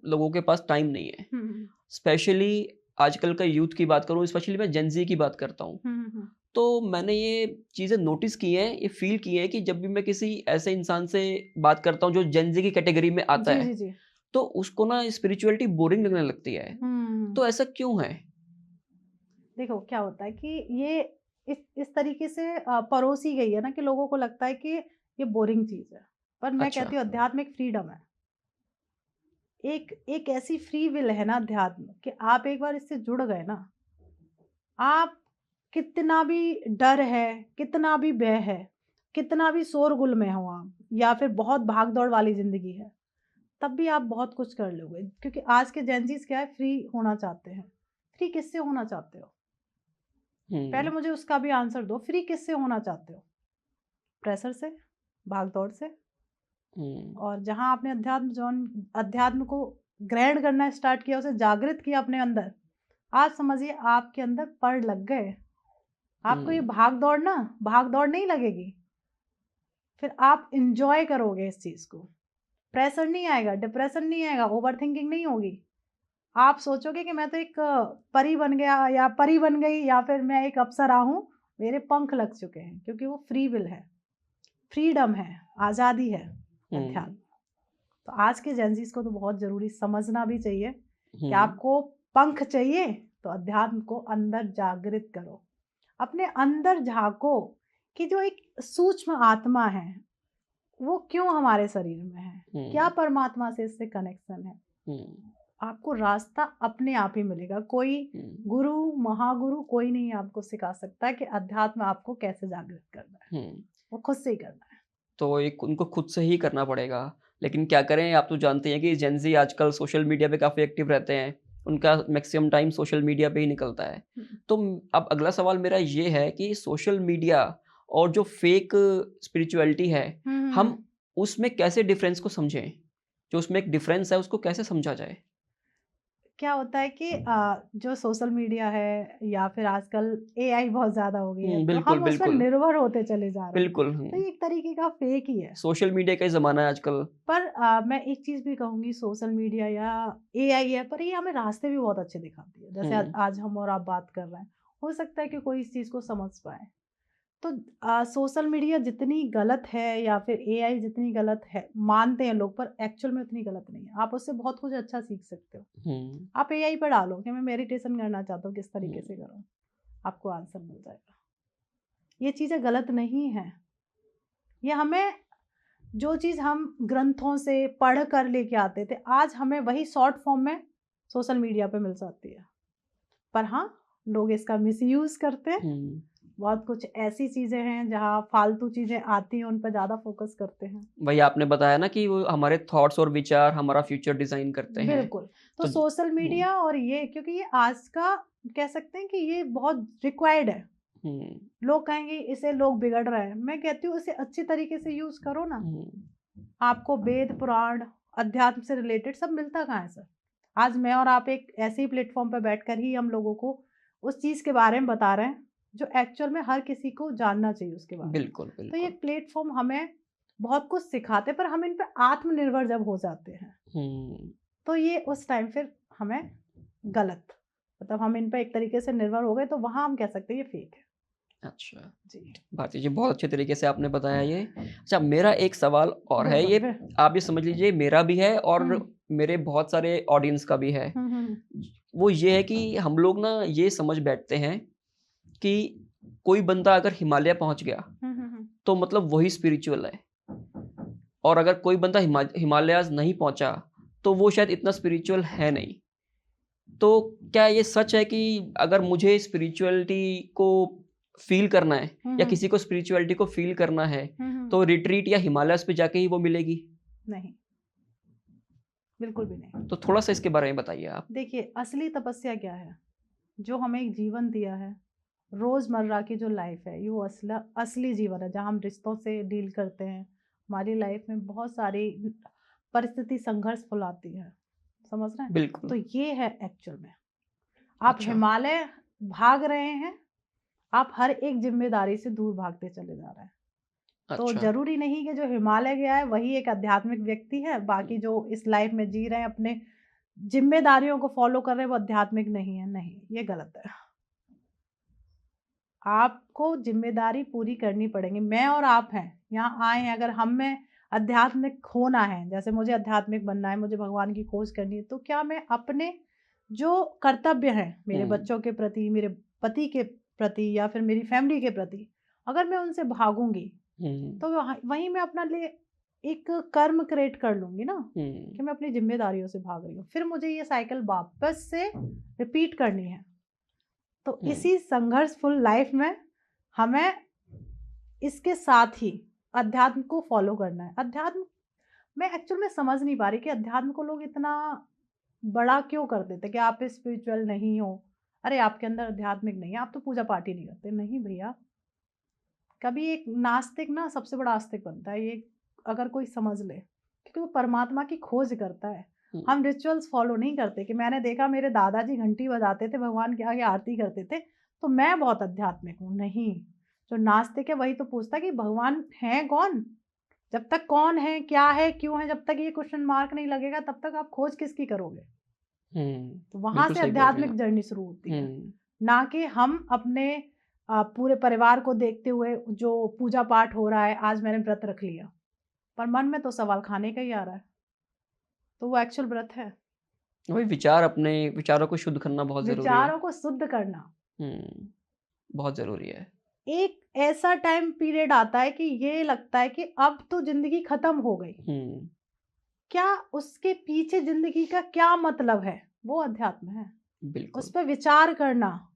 लोगों के पास टाइम नहीं है। हुँ, हुँ। स्पेशली आजकल का यूथ की बात करूँ, स्पेशली मैं जेन ज़ी की बात करता हूँ। हुँ, हुँ, हुँ। तो मैंने ये चीज़ें नोटिस की हैं, ये फ़ील की हैं कि जब भी मैं किसी ऐसे इंसान से बात करता हूँ जो जेन ज़ी की कैटेगरी में आता जी, है, जी, जी। तो उसको ना स्पिरिचुअलिटी बोरिंग लगने लगती है। हुँ। तो ऐसा क्यों है? देखो क्या होता है कि ये इस तरीके से परोसी गई है ना, कि लोगों को लगता है कि ये बोरिंग चीज़ है। पर मैं अच्छा। कहती हूँ अध्यात्म एक फ्रीडम है। एक एक ऐसी फ्री विल है ना अध्यात्म, कि आप एक बार इससे जुड़ गए ना, आप कितना भी डर है, कितना भी भय है, कितना भी शोरगुल में हो आप, या फिर बहुत भाग-दौड़ वाली ज़िंदगी है, तब भी आप बहुत कुछ कर लोगे। क्योंकि आज के जेनज़ीज़ क्या है, फ्री होना चाहते हैं। फ्री किससे होना चाहते हो? पहले हुँ, मुझे उसका भी आंसर दो, फ्री किससे होना चाहते हो? प्रेशर से? भाग-दौड़ से? हुँ, और जहाँ आपने अध्यात्म को ग्रहण करना स्टार्ट किया, उसे जागृत किया अपने अंदर, आज समझिए आपके अंदर पड़ लग गए। आपको ये हुँ, भाग-दौड़ नहीं लगेगी। फिर आप एन्जॉय करोगे इस चीज़ को। प्रेशर नहीं आएगा, डिप्रेशन नहीं आएगा, ओवरथिंकिंग नहीं होगी। आप सोचोगे कि मैं तो एक परी बन गया या परी बन गई, या फिर मैं एक अप्सरा हूँ, मेरे पंख लग चुके हैं, क्योंकि वो फ्री विल है, फ्रीडम है, आज़ादी है, हुँ, अध्यात्म। तो आज के जेनज़ीज़ को तो बहुत ज़रूरी समझना भी चाहिए कि हुँ, आपको पंख चाहिए, तो अध्यात्म को अंदर जागृत करो। अपने अंदर झाँको कि जो एक सूक्ष्म आत्मा है, वो क्यों हमारे शरीर में है? क्या हुँ, परमात्मा से इससे कनेक्शन है? हुँ, आपको रास्ता अपने आप ही मिलेगा। कोई हुँ, गुरु, महागुरु कोई नहीं आपको सिखा सकता है कि अध्यात्म आपको कैसे जागृत करना है। हुँ। वो खुद से ही करना है। तो एक उनको खुद से ही करना पड़ेगा। लेकिन क्या करें, आप तो जानते हैं कि जेन ज़ी आजकल सोशल मीडिया पे काफ़ी एक्टिव रहते हैं। उनका मैक्सिमम टाइम सोशल मीडिया पे ही निकलता है। हुँ, तो अब अगला सवाल मेरा ये है कि सोशल मीडिया और जो फेक स्पिरिचुअलिटी है, हुँ, हुँ, हम हुँ। उसमें कैसे डिफरेंस को समझें? जो उसमें एक डिफरेंस है उसको कैसे समझा जाए? क्या होता है कि जो सोशल मीडिया है या फिर आजकल एआई बहुत ज़्यादा हो गई है, तो बिल्कुल, हम उसमें बिल्कुल। निर्भर होते चले जा रहे हैं। बिल्कुल, तो ये एक तरीके का फेक ही है। सोशल मीडिया का ही ज़माना है आजकल। पर मैं एक चीज़ भी कहूँगी सोशल मीडिया या एआई है पर ये हमें रास्ते भी बहुत अच्छे दिखाती है। जैसे आज हुँ, आज हम और आप बात कर रहे हैं, हो सकता है कि कोई इस चीज़ को समझ पाए। तो सोशल मीडिया जितनी गलत है या फिर एआई जितनी गलत है, मानते हैं लोग पर एक्चुअल में उतनी गलत नहीं है। आप उससे बहुत कुछ अच्छा सीख सकते हो। हुँ, आप एआई पे डालो कि मैं मेडिटेशन करना चाहता हूँ, किस तरीके हुँ, से करूँ? आपको आंसर मिल जाएगा। ये चीज़ें गलत नहीं हैं। ये हमें जो चीज़ हम ग्रंथों से पढ़ कर लेके आते थे, आज हमें वही शॉर्ट फॉर्म में सोशल मीडिया पे मिल जाती है। पर हाँ, लोग इसका मिसयूज़ करते हैं। हुँ। बहुत कुछ ऐसी चीज़ें हैं जहाँ फालतू चीज़ें आती हैं, उन पे ज़्यादा फ़ोकस करते हैं। वही आपने बताया ना कि वो हमारे थॉट्स और विचार हमारा फ्यूचर डिज़ाइन करते हैं। बिल्कुल, तो तो ज सोशल हुँ, मीडिया और ये क्योंकि ये आज का कह सकते हैं कि ये बहुत रिक्वायर्ड है। हुँ, लोग कहेंगे इससे लोग बिगड़ रहे हैं। मैं कहती हूँ इसे अच्छी तरीके से यूज़ करो ना। हुँ, आपको वेद, पुराण, अध्यात्म से रिलेटेड सब मिलता कहाँ है सर? आज मैं और आप एक ऐसे ही प्लेटफ़ॉर्म पे बैठकर ही हम लोगों को उस चीज़ के बारे में बता रहे हैं, जो एक्चुअल में हर किसी को जानना चाहिए उसके बारे में। बिल्कुल, तो ये बिल्कुल। प्लेटफ़ॉर्म हमें बहुत कुछ सिखाते हैं, पर हम इन पे आत्मनिर्भर जब हो जाते हैं, हुँ, तो ये उस टाइम फिर हमें गलत मतलब हम इन पे एक तरीके से निर्भर हो गए, तो वहाँ हम कह सकते हैं ये फ़ेक है। अच्छा। जी, भारती जी, बहुत अच्छे तरीके से आपने बताया ये। अच्छा, मेरा एक सवाल और है, बिल्कुल ये फिर आप ये समझ लीजिए मेरा भी है और हुँ, मेरे बहुत सारे ऑडियंस का भी है। हुँ, हुँ, वो ये है कि हम लोग ना ये समझ बैठते हैं कि कोई बंदा अगर हिमालय पहुँच गया, हुँ, हुँ, हुँ। तो मतलब वही स्पिरिचुअल है। और अगर कोई बंदा हिमालयाज़ नहीं पहुँचा, तो वो शायद इतना स्पिरिचुअल है नहीं। तो क्या ये सच है कि अगर मुझे स्पिरिचुअलिटी को फ़ील करना है हुँ, या हुँ, किसी को स्पिरिचुअलिटी को फ़ील करना है, हुँ, हुँ। तो रिट्रीट या हिमालयस पे जाके ही वो मिलेगी? नहीं, बिल्कुल भी नहीं। तो थोड़ा-सा इसके बारे में बताइए आप? देखिए, असली तपस्या क्या है? जो हमें एक जीवन दिया है, रोज़मर्रा की जो लाइफ़ है, ये वो असली जीवन है, जहाँ हम रिश्तों से डील करते हैं। हमारी लाइफ़ में बहुत सारी परिस्थिति संघर्षफुल आती है, समझ रहे हैं? बिल्कुल। तो ये है एक्चुअल में। आप अच्छा, हिमालय भाग रहे हैं, आप हर एक ज़िम्मेदारी से दूर भागते चले जा रहे हैं। तो अच्छा। ज़रूरी नहीं कि जो हिमालय गया है, वही एक आध्यात्मिक व्यक्ति है, बाकी जो इस लाइफ़ में जी रहे हैं, अपने ज़िम्मेदारियों को फ़ॉलो कर रहे हैं, वो आध्यात्मिक नहीं है, नहीं, ये गलत है। आपको ज़िम्मेदारी पूरी करनी पड़ेगी। मैं और आप हैं, यहाँ आए हैं, अगर हम में आध्यात्मिक होना है, जैसे मुझे आध्यात्मिक बनना है, मुझे भगवान की खोज करनी है, तो क्या मैं अपने जो कर्तव्य हैं, मेरे हुँ, बच्चों के प्रति, मेरे पति के प्रति या फिर मेरी फैमिली के प्रति, अगर मैं उनसे भागूँगी, हुँ, तो वहीं मैं अपना लिए एक कर्म क्रिएट कर लूँगी ना, हुँ, कि मैं अपनी ज़िम्मेदारियों से भाग रही हूँ। फिर मुझे ये साइकिल वापस से रिपीट करनी है। तो हुँ, इसी संघर्षफुल लाइफ़ में हमें इसके साथ ही अध्यात्म को फ़ॉलो करना है। अध्यात्म मैं एक्चुअल में समझ नहीं पा रही कि अध्यात्म को लोग इतना बड़ा क्यों कर देते हैं कि आप स्पिरिचुअल नहीं हो। अरे! आपके अंदर आध्यात्मिक नहीं है, आप तो पूजा-पाठ ही नहीं करते। नहीं भैया, कभी एक नास्तिक ना सबसे बड़ा आस्तिक बनता है, ये अगर कोई समझ ले। क्योंकि वो परमात्मा की खोज करता है। हुँ, हम रिचुअल्स फ़ॉलो नहीं करते कि मैंने देखा मेरे दादाजी घंटी बजाते थे, भगवान के आगे आरती करते थे, तो मैं बहुत आध्यात्मिक हूँ। नहीं, जो नास्तिक है वही तो पूछता है कि भगवान हैं कौन? जब तक कौन है, क्या है, क्यों है, जब तक ये क्वेश्चन मार्क नहीं लगेगा तब तक आप खोज किसकी करोगे? हुँ। तो वहाँ बिल्कुल से सही बोल रहे हैं आध्यात्मिक आप। जर्नी शुरू होती है। हुँ, ना कि हम अपने पूरे परिवार को देखते हुए जो पूजा पाठ हो रहा है, आज मैंने व्रत रख लिया, पर मन में तो सवाल खाने का ही आ रहा है, तो वो एक्चुअल व्रत है। वही विचार अपने विचारों को शुद्ध करना बहुत ज़रूरी है। विचारों को शुद्ध करना। हुँ, बहुत ज़रूरी है। एक ऐसा टाइम पीरियड आता है कि ये लगता है कि अब तो ज़िंदगी खत्म हो गई। हुँ, क्या उसके पीछे ज़िंदगी का क्या मतलब है? वो अध्यात्म है। उस बिल्कुल। पे विचार करना,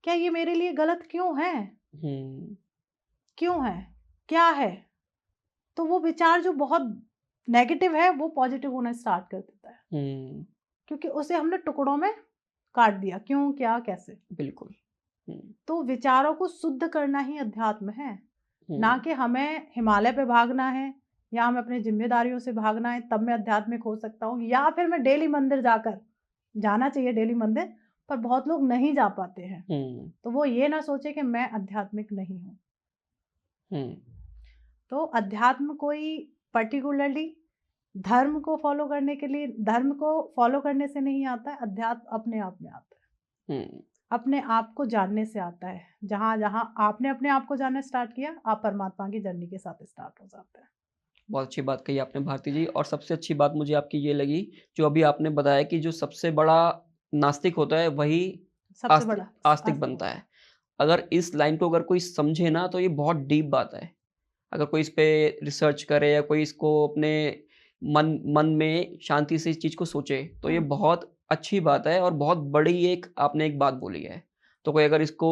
क्या ये मेरे लिए गलत क्यों है? हुँ, क्यों है? क्या है? तो वो विचार जो बहुत नेगेटिव है वो पॉजिटिव होना स्टार्ट कर देता है, क्योंकि उसे हमने टुकड़ों में काट दिया, क्यों, क्या, कैसे। बिल्कुल। तो विचारों को शुद्ध करना ही अध्यात्म है, ना कि हमें हिमालय पे भागना है या हमें अपनी जिम्मेदारियों से भागना है तब मैं आध्यात्मिक हो सकता हूँ, या फिर मैं डेली मंदिर जाकर, जाना चाहिए डेली मंदिर, पर बहुत लोग नहीं जा पाते हैं, तो वो ये ना सोचे कि मैं आध्यात्मिक नहीं हूँ। तो अध्यात्म कोई पर्टिकुलरली धर्म को फॉलो करने के लिए, धर्म को फॉलो करने से नहीं आता है, अध्यात्म अपने आप में आता है, अपने आप को जानने से आता है। जहाँ जहाँ आपने अपने आप को जानना स्टार्ट किया, आप परमात्मा की जर्नी के साथ स्टार्ट हो जाते हैं। बहुत अच्छी बात कही आपने भारती जी, और सबसे अच्छी बात मुझे आपकी ये लगी जो अभी आपने बताया कि जो सबसे बड़ा नास्तिक होता है वही सबसे बड़ा आस्तिक बनता है। अगर इस लाइन को अगर कोई समझे ना तो ये बहुत डीप बात है। अगर कोई इस पे रिसर्च करे या कोई इसको अपने मन में शांति से इस चीज़ को सोचे तो ये बहुत अच्छी बात है और बहुत बड़ी एक आपने एक बात बोली है। तो कोई अगर इसको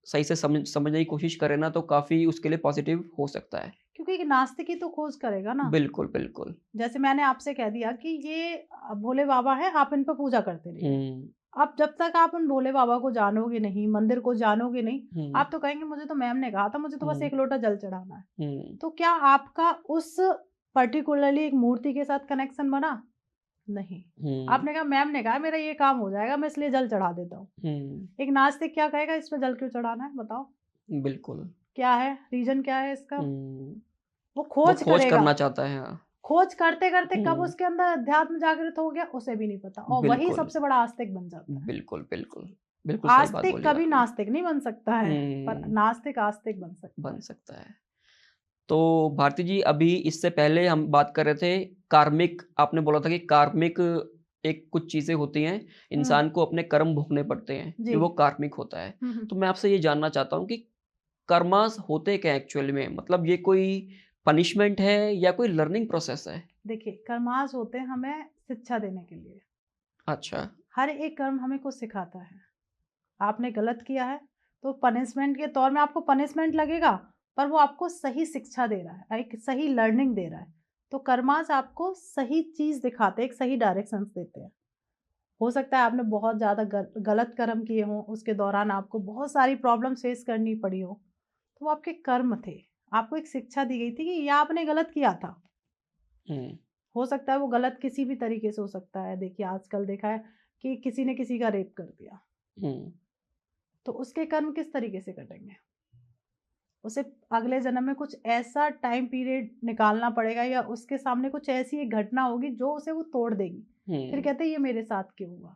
सही से समझने की कोशिश करे ना तो काफ़ी उसके लिए पॉजिटिव हो सकता है। क्योंकि एक नास्तिक ही तो खोज करेगा ना। बिल्कुल, बिल्कुल। जैसे मैंने आपसे कह दिया कि ये भोले बाबा हैं, आप इन पे पूजा करते रहिए। अब जब तक आप उन भोले बाबा को जानोगे नहीं, मंदिर को जानोगे नहीं, आप तो कहेंगे मुझे तो मैम ने कहा था, मुझे तो बस एक लोटा जल चढ़ाना है। तो क्या आपका उस पर्टिकुलरली एक मूर्ति के साथ कनेक्शन बना? नहीं। आपने कहा मैम ने कहा मेरा ये काम हो जाएगा, मैं इसलिए जल चढ़ा देता हूँ। एक नास्तिक क्या कहेगा, इस पे जल क्यों चढ़ाना है, बताओ? बिल्कुल। क्या है रीजन, क्या है इसका? वो वो खोज खोज करेगा, करना चाहता है। हाँ। खोज करते करते कब उसके अंदर अध्यात्म जागृत हो गया उसे भी नहीं पता, और वही बिल्कुल। सबसे बड़ा आस्तिक बन जाता है। बिल्कुल, बिल्कुल। बिल्कुल सही बात आस्तिक बोली कभी आपने। नास्तिक नहीं बन सकता है, पर नास्तिक आस्तिक बन सकता बन है। सकता है। तो भारती जी अभी इससे पहले हम बात कर रहे थे कार्मिक, आपने बोला था कि कार्मिक एक कुछ चीज़ें होती हैं, इंसान को अपने कर्म भोगने पड़ते हैं, जी। कि वो कार्मिक होता है। तो मैं आपसे ये जानना चाहता हूँ कि कर्मास होते क्या एक्चुअली में? मतलब ये कोई पनिशमेंट है या कोई लर्निंग प्रोसेस है? देखिए, कर्मास होते हैं हमें शिक्षा देने के लिए। अच्छा। हर एक कर्म हमें कुछ सिखाता है। आपने गलत किया है तो पनिशमेंट के तौर में आपको पनिशमेंट लगेगा, पर वो आपको सही शिक्षा दे रहा है, एक सही लर्निंग दे रहा है। तो कर्मास आपको सही चीज़ दिखाते हैं, एक सही डायरेक्शंस देते हैं। हो सकता है आपने बहुत ज़्यादा गलत कर्म किए हों, उसके दौरान आपको बहुत सारी प्रॉब्लम फेस करनी पड़ी हो, तो वो आपके कर्म थे। आपको एक शिक्षा दी गई थी कि ये आपने गलत किया था। हो सकता है वो गलत किसी भी तरीके से हो सकता है। देखिए आजकल देखा है कि किसी ने किसी का रेप कर दिया, तो उसके कर्म किस तरीके से कटेंगे? उसे अगले जन्म में कुछ ऐसा टाइम पीरियड निकालना पड़ेगा, या उसके सामने कुछ ऐसी एक घटना होगी जो उसे वो तोड़ देगी। फिर कहते हैं ये मेरे साथ क्यों हुआ?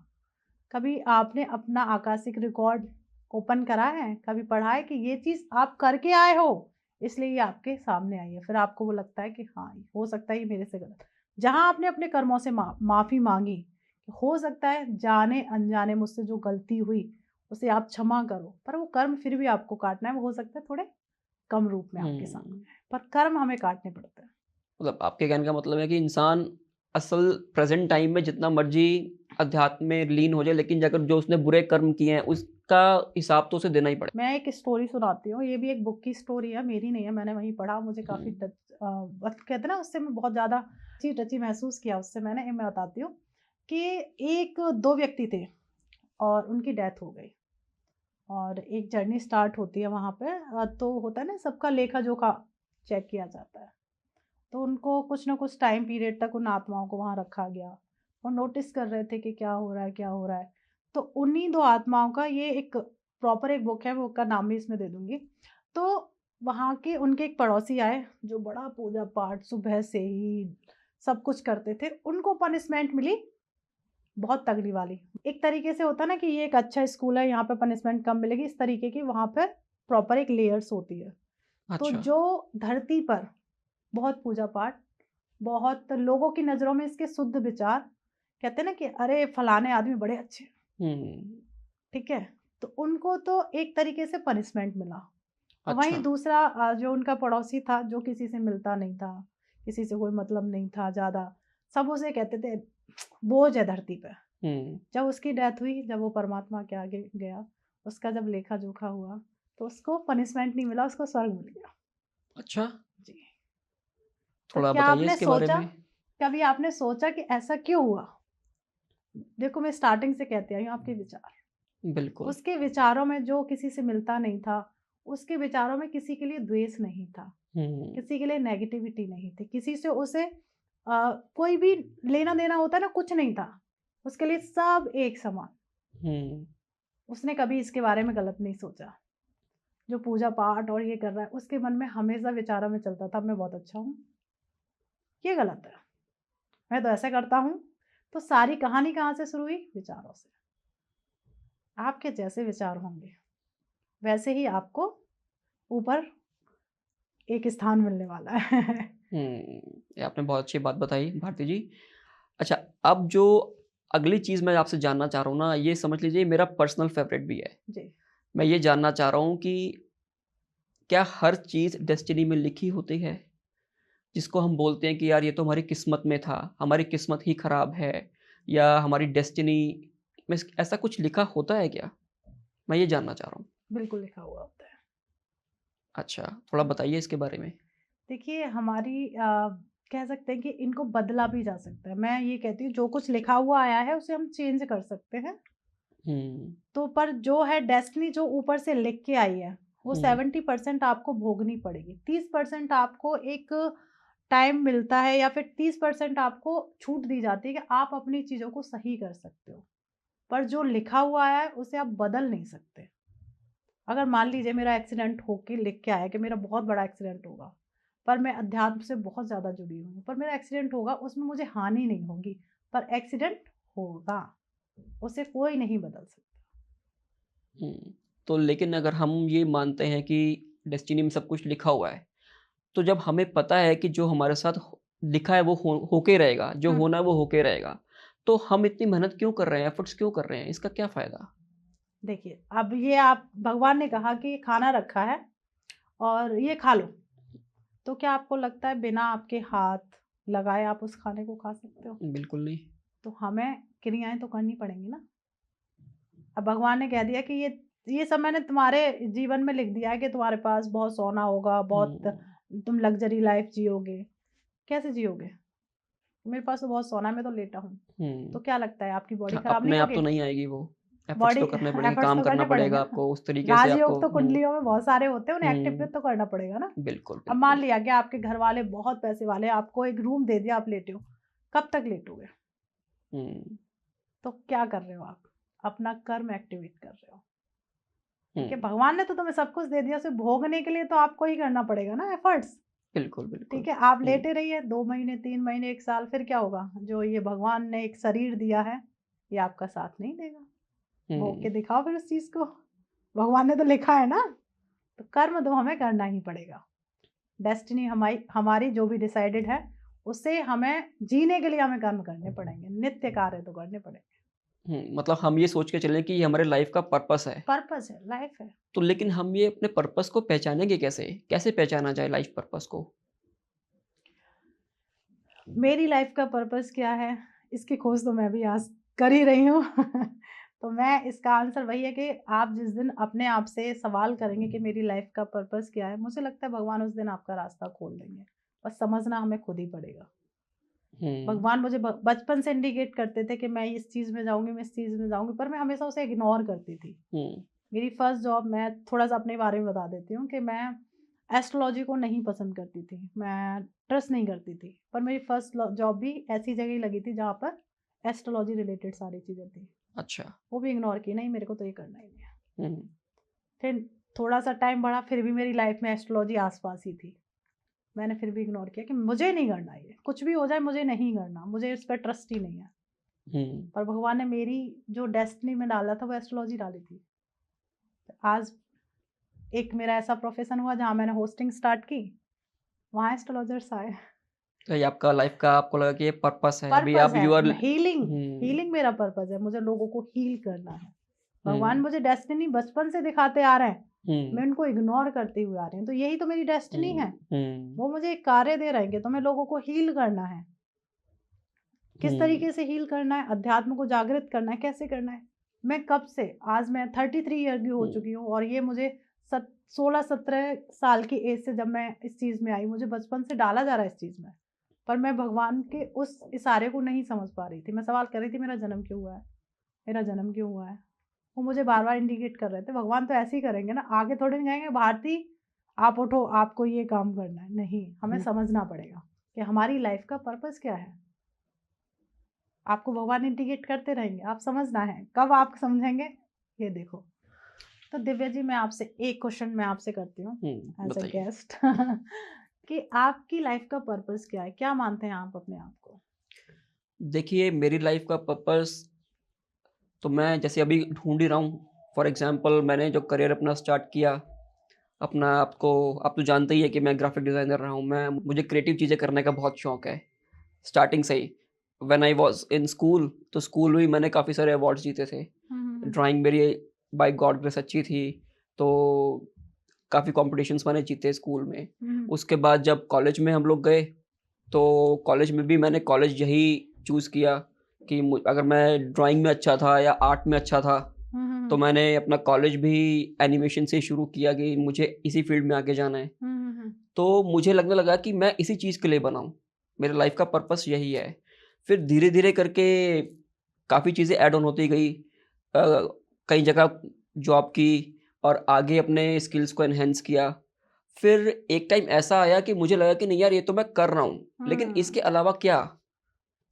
कभी आपने अपना आकाशिक रिकॉर्ड ओपन करा है? कभी पढ़ा है कि ये चीज़ आप करके आए हो, इसलिए ये आपके सामने आई है। फिर आपको वो लगता है कि हाँ, हो सकता है ये मेरे से गलत। जहाँ आपने अपने कर्मों से माफ़ी माँगी, हो सकता है जाने-अनजाने मुझसे जो गलती हुई, उसे आप क्षमा करो, पर वो कर्म फिर भी आपको काटना है। वो हो सकता है थोड़े कम रूप में आपके सामने है, पर कर्म हमें काटने पड़ते हैं। मतलब आपके कहने का मतलब है कि इंसान असल प्रेजेंट टाइम में जितना मर्जी अध्यात्म में लीन हो जाए, लेकिन अगर जो उसने बुरे कर्म किए हैं उसका हिसाब तो उसे देना ही पड़ेगा। मैं एक स्टोरी सुनाती हूँ, ये भी एक बुक की स्टोरी है, मेरी नहीं है, मैंने वहीं पढ़ा, मुझे काफ़ी टच कहते हैं ना, उससे मैं बहुत ज़्यादा टची महसूस किया उससे मैंने। मैं बताती हूँ कि एक 2 व्यक्ति थे और उनकी डेथ हो गई, और एक जर्नी स्टार्ट होती है वहाँ पे। तो होता है ना, सबका लेखा-जोखा चेक किया जाता है। तो उनको कुछ ना कुछ टाइम पीरियड तक उन आत्माओं को वहाँ रखा गया, और नोटिस कर रहे थे कि क्या हो रहा है, क्या हो रहा है। तो उन्हीं 2 आत्माओं का ये एक प्रॉपर एक बुक है, बुक का नाम भी इसमें दे दूँगी। तो वहाँ के उनके एक पड़ोसी आए जो बड़ा पूजा-पाठ सुबह से ही सब कुछ करते थे। उनको पनिशमेंट मिली बहुत तगड़ी वाली। एक तरीके से होता है ना कि ये एक अच्छा स्कूल है, यहाँ पे पनिशमेंट कम मिलेगी, इस तरीके की वहाँ पे प्रॉपर एक लेयर्स होती है। तो अच्छा। जो धरती पर बहुत पूजा-पाठ, बहुत लोगों की नज़रों में इसके शुद्ध विचार, कहते हैं ना कि अरे फलाने आदमी बड़े अच्छे हैं, ठीक है? तो उनको तो एक तरीके से पनिशमेंट मिला। वहीं अच्छा। दूसरा जो उनका पड़ोसी था, जो किसी से मिलता नहीं था, किसी से कोई मतलब नहीं था ज़्यादा, सब उसे कहते थे बोझ है धरती पे। जब उसकी डेथ हुई, जब वो परमात्मा के आगे गया, उसका जब लेखा-जोखा हुआ, तो उसको पनिशमेंट नहीं मिला, उसको स्वर्ग मिल गया। अच्छा। जी। तो थोड़ा क्या बताइए आपने इसके बारे सोचा, में। कभी आपने सोचा कि ऐसा क्यों हुआ? देखो मैं स्टार्टिंग से कहती आई हूँ, आपके विचार, बिल्कुल। उसके विचारों में जो किसी से मिलता नहीं था, उसके विचारों में किसी के लिए द्वेष नहीं था, हुँ, किसी के लिए नेगेटिविटी नहीं थी, किसी से उसे कोई भी लेना देना होता है ना, कुछ नहीं था, उसके लिए सब एक समान। हुँ, उसने कभी इसके बारे में गलत नहीं सोचा। जो पूजा पाठ और ये कर रहा है, उसके मन में हमेशा विचारों में चलता था मैं बहुत अच्छा हूँ, ये गलत है, मैं तो ऐसा करता हूँ। तो सारी कहानी कहाँ से शुरू हुई? विचारों से। आपके जैसे विचार होंगे वैसे ही आपको ऊपर एक स्थान मिलने वाला है। ये आपने बहुत अच्छी बात बताई भारती जी। अच्छा, अब जो अगली चीज़ मैं आपसे जानना चाह रहा हूँ ना, ये समझ लीजिए मेरा पर्सनल फ़ेवरेट भी है। जी। मैं ये जानना चाह रहा हूँ कि क्या हर चीज़ डेस्टिनी में लिखी होती है? जिसको हम बोलते हैं कि यार ये तो हमारी किस्मत में था, हमारी किस्मत ही खराब है या हमारी डेस्टिनी में ऐसा कुछ लिखा होता है क्या? मैं ये जानना चाह रहा हूँ। बिल्कुल लिखा हुआ होता है। अच्छा, थोड़ा बताइए इसके बारे में। देखिए हमारी कह सकते हैं कि इनको बदला भी जा सकता है। मैं ये कहती हूँ जो कुछ लिखा हुआ आया है उसे हम चेंज कर सकते हैं। हुँ, तो पर जो है डेस्टिनी जो ऊपर से लिख के आई है, वो हुँ, 70% आपको भोगनी पड़ेगी। 30% आपको एक टाइम मिलता है या फिर 30% आपको छूट दी जाती है कि आप अपनी चीज़ों को सही कर सकते हो। पर जो लिखा हुआ है उसे आप बदल नहीं सकते। अगर मान लीजिए मेरा एक्सीडेंट होके लिख के आया कि मेरा बहुत बड़ा एक्सीडेंट होगा, पर मैं अध्यात्म से बहुत ज़्यादा जुड़ी हुई हूँ, पर मेरा एक्सीडेंट होगा उसमें मुझे हानि नहीं होगी, पर एक्सीडेंट होगा, उसे कोई नहीं बदल सकता। हुँ। तो लेकिन अगर हम ये मानते हैं कि डेस्टिनी में सब कुछ लिखा हुआ है, तो जब हमें पता है कि जो हमारे साथ लिखा है वो होके रहेगा, जो हुँ। होना है वो होके रहेगा, तो हम इतनी मेहनत क्यों कर रहे हैं, एफर्ट्स क्यों कर रहे हैं? इसका क्या फ़ायदा? देखिए, अब ये आप भगवान ने कहा कि खाना रखा है और ये खा लो, तो क्या आपको लगता है बिना आपके हाथ लगाए आप उस खाने को खा सकते हो? बिल्कुल नहीं। तो हमें क्रियाएँ तो करनी पड़ेंगी ना। अब भगवान ने कह दिया कि ये सब मैंने तुम्हारे जीवन में लिख दिया है कि तुम्हारे पास बहुत सोना होगा, बहुत हुँ, तुम लग्ज़री लाइफ़ जियोगे। कैसे जियोगे? मेरे पास तो बहुत सोना है, मैं तो लेटा हूँ। हुँ। तो क्या लगता है आपकी बॉडी हाँ, खराब नहीं अपने आप होगी? तो नहीं आएगी वो, एफर्ट्स बॉडी तो करने पड़ेंगे, एफर्ट्स काम तो करना करने पड़ेंगे पड़ेगा ना। आपको उस तरीके से आपको राजयोग तो कुंडलियों में बहुत सारे होते हैं, उन्हें हुँ, एक्टिवेट तो करना पड़ेगा ना। बिल्कुल, अब मान बिल्कुल। लिया कि आपके घर वाले बहुत पैसे वाले हैं, आपको एक रूम दे दिया, आप लेटे हो। कब तक लेटोगे? हुँ, तो क्या कर रहे हो आप? अपना कर्म एक्टिवेट कर रहे हो। हुँ, ठीक है? भगवान ने तो तुम्हें सब कुछ दे दिया, उसे भोगने के लिए तो आपको ही करना पड़ेगा ना एफर्ट्स। बिल्कुल, बिल्कुल। ठीक है? आप हुँ, लेटे रहिए 2 महीने, 3 महीने, 1 साल, फिर क्या होगा? जो ये भगवान ने एक शरीर दिया है, ये आपका साथ नहीं देगा। भोग हुँ, के दिखाओ फिर उस चीज़ को। भगवान ने तो लिखा है ना, तो कर्म तो हमें करना ही पड़ेगा। डेस्टिनी हमारी हमारी जो भी डिसाइडेड है, उसे हमें जीने के लिए हमें कर्म करने पड़ेंगे, नित्य कार्य तो करने पड़ेंगे। मतलब हम ये सोच के चलें कि ये हमारे लाइफ़ का पर्पस है। पर्पस है, लाइफ है। तो लेकिन हम ये अपने पर्पस को पहचानेंगे कैसे? कैसे पहचाना जाए लाइफ़ पर्पस को? मेरी लाइफ का पर्पस क्या है, इसकी खोज तो मैं भी आज कर ही रही हूँ। तो मैं इसका आंसर वही है कि आप जिस दिन अपने आप से सवाल करेंगे कि मेरी लाइफ का पर्पस क्या है, मुझे लगता है भगवान उस दिन आपका रास्ता खोल देंगे। बस समझना हमें खुद ही पड़ेगा। हुँ, भगवान मुझे बचपन से इंडिकेट करते थे कि मैं इस चीज़ में जाऊँगी, मैं इस चीज़ में जाऊँगी, पर मैं हमेशा उसे इग्नोर करती थी। हुँ, मेरी फर्स्ट जॉब, मैं थोड़ा-सा अपने बारे में बता देती हूँ कि मैं एस्ट्रोलॉजी को नहीं पसंद करती थी, मैं ट्रस्ट नहीं करती थी। पर मेरी फर्स्ट जॉब भी ऐसी जगह ही लगी थी जहाँ पर एस्ट्रोलॉजी रिलेटेड सारी चीज़ें थी। अच्छा। वो भी इग्नोर की, नहीं मेरे को तो ये करना ही नहीं है। हुँ, फिर थोड़ा-सा टाइम बढ़ा, फिर भी मेरी लाइफ में एस्ट्रोलॉजी आस-पास ही थी। मैंने फिर भी इग्नोर किया कि मुझे नहीं करना ये, कुछ भी हो जाए मुझे नहीं करना, मुझे इस पे ट्रस्ट ही नहीं है। हुँ, पर भगवान ने मेरी जो डेस्टिनी में डाला था वो एस्ट्रोलॉजी डाली थी। आज एक मेरा ऐसा प्रोफ़ेशन हुआ जहाँ मैंने होस्टिंग स्टार्ट की, वहाँ एस्ट्रोलॉजर्स आए। तो ये आपका लाइफ़ का आपको लगा कि ये पर्पस है। अभी पर्पस आप है, यू आर हीलिंग, हुँ, हीलिंग मेरा पर्पस है, मुझे लोगों को हील करना है। भगवान हुँ, मुझे डेस्टिनी बचपन से दिखाते आ रहे हैं, मैं हुँ, उनको इग्नोर करते हुए आ रही हूँ, तो यही तो मेरी डेस्टिनी है। हुँ, हुँ, वो मुझे एक कार्य दे रहे हैं कि तुम्हें लोगों को हील करना है। किस हुँ, तरीके से हील करना है, अध्यात्म को जागृत करना है, कैसे करना है? मैं कब से, आज मैं 33 ईयर की हो हुँ, चुकी हूँ और ये मुझे 16-17 साल की एज से जब मैं इस चीज़ में आई, मुझे बचपन से डाला जा रहा है इस चीज़ में, पर मैं भगवान के उस इशारे को नहीं समझ पा रही थी। मैं सवाल कर रही थी, मेरा जन्म क्यों हुआ है, मेरा जन्म क्यों हुआ है। वो मुझे बार बार इंडिकेट कर रहे थे, भगवान तो ऐसे ही करेंगे ना, आगे थोड़े नहीं जाएंगे भारती आप उठो आपको ये काम करना है। नहीं, हमें समझना पड़ेगा कि हमारी लाइफ का पर्पस क्या है। आपको भगवान इंडिकेट करते रहेंगे, आप समझना है, कब आप समझेंगे ये देखो। तो दिव्या जी, मैं आपसे एक क्वेश्चन मैं आपसे करती हूँ एज अ बताइए। गेस्ट कि आपकी लाइफ का पर्पस क्या है, क्या मानते हैं आप अपने आप को? देखिए, मेरी लाइफ का पर्पस तो मैं जैसे अभी ढूँढ ही रहा हूँ। फॉर एग्ज़ाम्पल मैंने जो करियर अपना स्टार्ट किया, अपना आप तो जानते ही हैं कि मैं ग्राफ़िक डिज़ाइनर रहा हूँ। मुझे क्रिएटिव चीज़ें करने का बहुत शौक है, स्टार्टिंग से ही। When I was in school, तो स्कूल में ही मैंने काफ़ी सारे अवार्ड्स जीते थे। ड्राइंग मेरी बाय गॉड ग्रेस अच्छी थी, तो काफ़ी कॉम्पिटिशन्स मैंने जीते स्कूल में। उसके बाद जब कॉलेज में हम लोग गए, तो कॉलेज में भी मैंने कॉलेज यही चूज़ किया कि अगर मैं ड्राइंग में अच्छा था या आर्ट में अच्छा था, तो मैंने अपना कॉलेज भी एनिमेशन से शुरू किया कि मुझे इसी फील्ड में आगे जाना है। तो मुझे लगने लगा कि मैं इसी चीज़ के लिए बना हूँ, मेरे लाइफ का पर्पस यही है। फिर धीरे-धीरे करके काफ़ी चीज़ें ऐड ऑन होती गई। कई जगह जॉब की और आगे अपने स्किल्स को एनहांस किया। फिर एक टाइम ऐसा आया कि मुझे लगा कि नहीं यार, ये तो मैं कर रहा हूँ, लेकिन इसके अलावा क्या?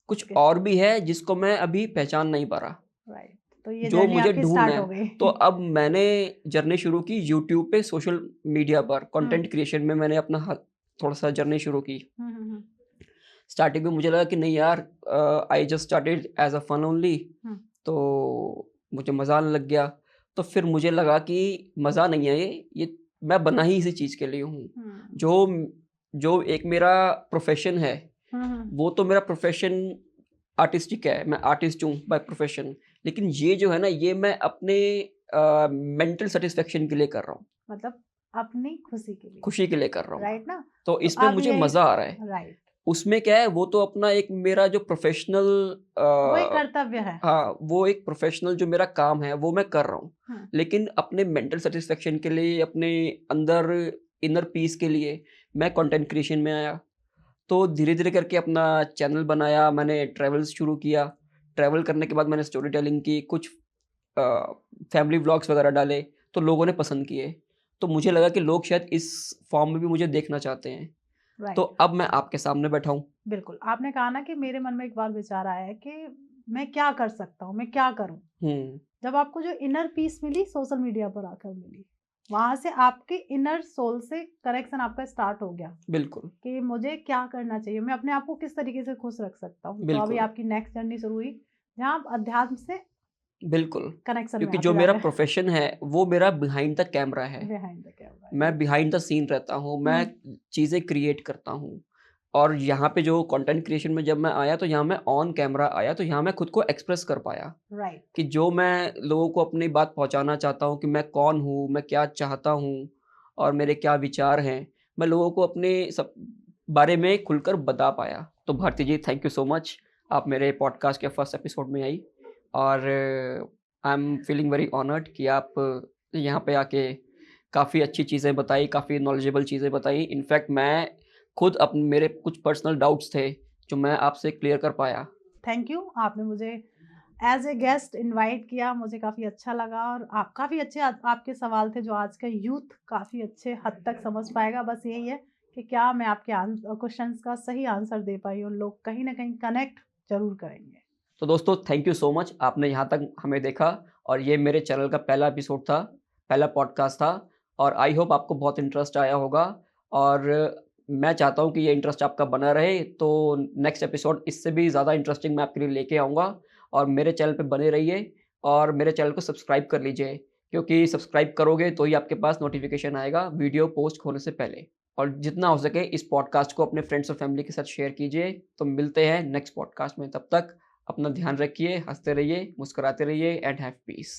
कुछ और भी है जिसको मैं अभी पहचान नहीं पा रहा, राइट, तो ये जो जर्नी मुझे आपकी ढूँढना स्टार्ट हो है। गई। तो अब मैंने जर्नी शुरू की यूट्यूब पे, सोशल मीडिया पर, कंटेंट क्रिएशन में मैंने अपना थोड़ा-सा जर्नी शुरू की। स्टार्टिंग में मुझे लगा कि नहीं यार, I just started as a fun only, तो मुझे मज़ा आने लग गया। तो फिर मुझे लगा कि मज़ा नहीं है ये मैं बना ही इसी चीज़ के लिए हूँ। जो जो एक मेरा प्रोफ़ेशन है, वो तो मेरा प्रोफ़ेशन आर्टिस्टिक है, मैं आर्टिस्ट हूँ बाय प्रोफ़ेशन। लेकिन ये जो है ना, ये मैं अपने मेंटल सैटिस्फैक्शन के लिए कर रहा हूँ, मतलब अपनी खुशी के लिए, खुशी के लिए कर रहा हूँ। राइट ना? तो तो इसमें अब मुझे यही मज़ा आ रहा है। राइट, उसमें क्या है, वो तो अपना एक मेरा जो प्रोफ़ेशनल वो एक कर्तव्य है। हाँ, वो एक प्रोफ़ेशनल जो मेरा काम है, वो मैं कर रहा हूँ। लेकिन अपने मेंटल सैटिस्फैक्शन के लिए, अपने अंदर इनर पीस के लिए मैं कंटेंट क्रिएशन में आया। तो धीरे-धीरे करके अपना चैनल बनाया, मैंने ट्रैवल्स शुरू किया। ट्रैवल करने के बाद मैंने स्टोरी टेलिंग की, कुछ अ, फैमिली व्लॉग्स वगैरह डाले, तो लोगों ने पसंद किए। तो मुझे लगा कि लोग शायद इस फ़ॉर्म में भी मुझे देखना चाहते हैं। तो राइट, अब मैं आपके सामने बैठा हूँ। बिल्कुल। आपने कहा ना कि मेरे मन में एक बार विचार आया है कि मैं क्या कर सकता हूँ, मैं क्या करूँ? हुँ, जब आपको जो इनर पीस मिली सोशल मीडिया पर आकर मिली, वहाँ से आपके इनर सोल से कनेक्शन आपका स्टार्ट हो गया बिल्कुल, कि मुझे क्या करना चाहिए, मैं अपने आप को किस तरीके से खुश रख सकता हूँ। तो अभी बिल्कुल, आपकी नेक्स्ट जर्नी शुरू हुई, जहाँ आप अध्यात्म से बिल्कुल। कनेक्शन में क्योंकि आते जो जा मेरा रहे हैं। प्रोफ़ेशन है, वो मेरा बिहाइंड द कैमरा है। बिहाइंड द कैमरा, मैं यस। बिहाइंड द सीन रहता हूँ, मैं चीज़ें क्रिएट करता हूँ। और यहाँ पे जो कंटेंट क्रिएशन में जब मैं आया, तो यहाँ मैं ऑन कैमरा आया, तो यहाँ मैं खुद को एक्सप्रेस कर पाया राइट, कि जो मैं लोगों को अपनी बात पहुँचाना चाहता हूँ कि मैं कौन हूँ, मैं क्या चाहता हूँ और मेरे क्या विचार हैं, मैं लोगों को अपने सब बारे में खुलकर बता पाया। तो भारती जी, थैंक यू सो मच। आप मेरे पॉडकास्ट के फर्स्ट एपिसोड में आई और I am feeling very honoured कि आप यहाँ पे आके काफ़ी अच्छी चीज़ें बताई, काफ़ी नॉलेजेबल चीज़ें बताई। इनफैक्ट मैं खुद मेरे कुछ पर्सनल डाउट्स थे, जो मैं आपसे क्लियर कर पाया। Thank you. आपने मुझे एज ए गेस्ट इनवाइट किया, मुझे काफ़ी अच्छा लगा और आप काफ़ी अच्छे आपके सवाल थे जो आज का यूथ काफ़ी अच्छे हद तक समझ पाएगा। बस यही है कि क्या मैं आपके क्वेश्चंस का सही आंसर दे पाई हूँ, लोग कहीं ना कहीं कनेक्ट जरूर करेंगे। तो दोस्तों, थैंक यू सो मच, आपने यहाँ तक हमें देखा और ये मेरे चैनल का पहला एपिसोड था, पहला पॉडकास्ट था और आई होप आपको बहुत इंटरेस्ट आया होगा और मैं चाहता हूँ कि ये इंटरेस्ट आपका बना रहे। तो नेक्स्ट एपिसोड इससे भी ज़्यादा इंटरेस्टिंग मैं आपके लिए लेके आऊँगा और मेरे चैनल पे बने रहिए और मेरे चैनल को सब्सक्राइब कर लीजिए, क्योंकि सब्सक्राइब करोगे तो ही आपके पास नोटिफिकेशन आएगा वीडियो पोस्ट होने से पहले। और जितना हो सके इस पॉडकास्ट को अपने फ्रेंड्स और फैमिली के साथ शेयर कीजिए। तो मिलते हैं नेक्स्ट पॉडकास्ट में, तब तक अपना ध्यान रखिए, हँसते रहिए, मुस्कुराते रहिए एंड हैव पीस।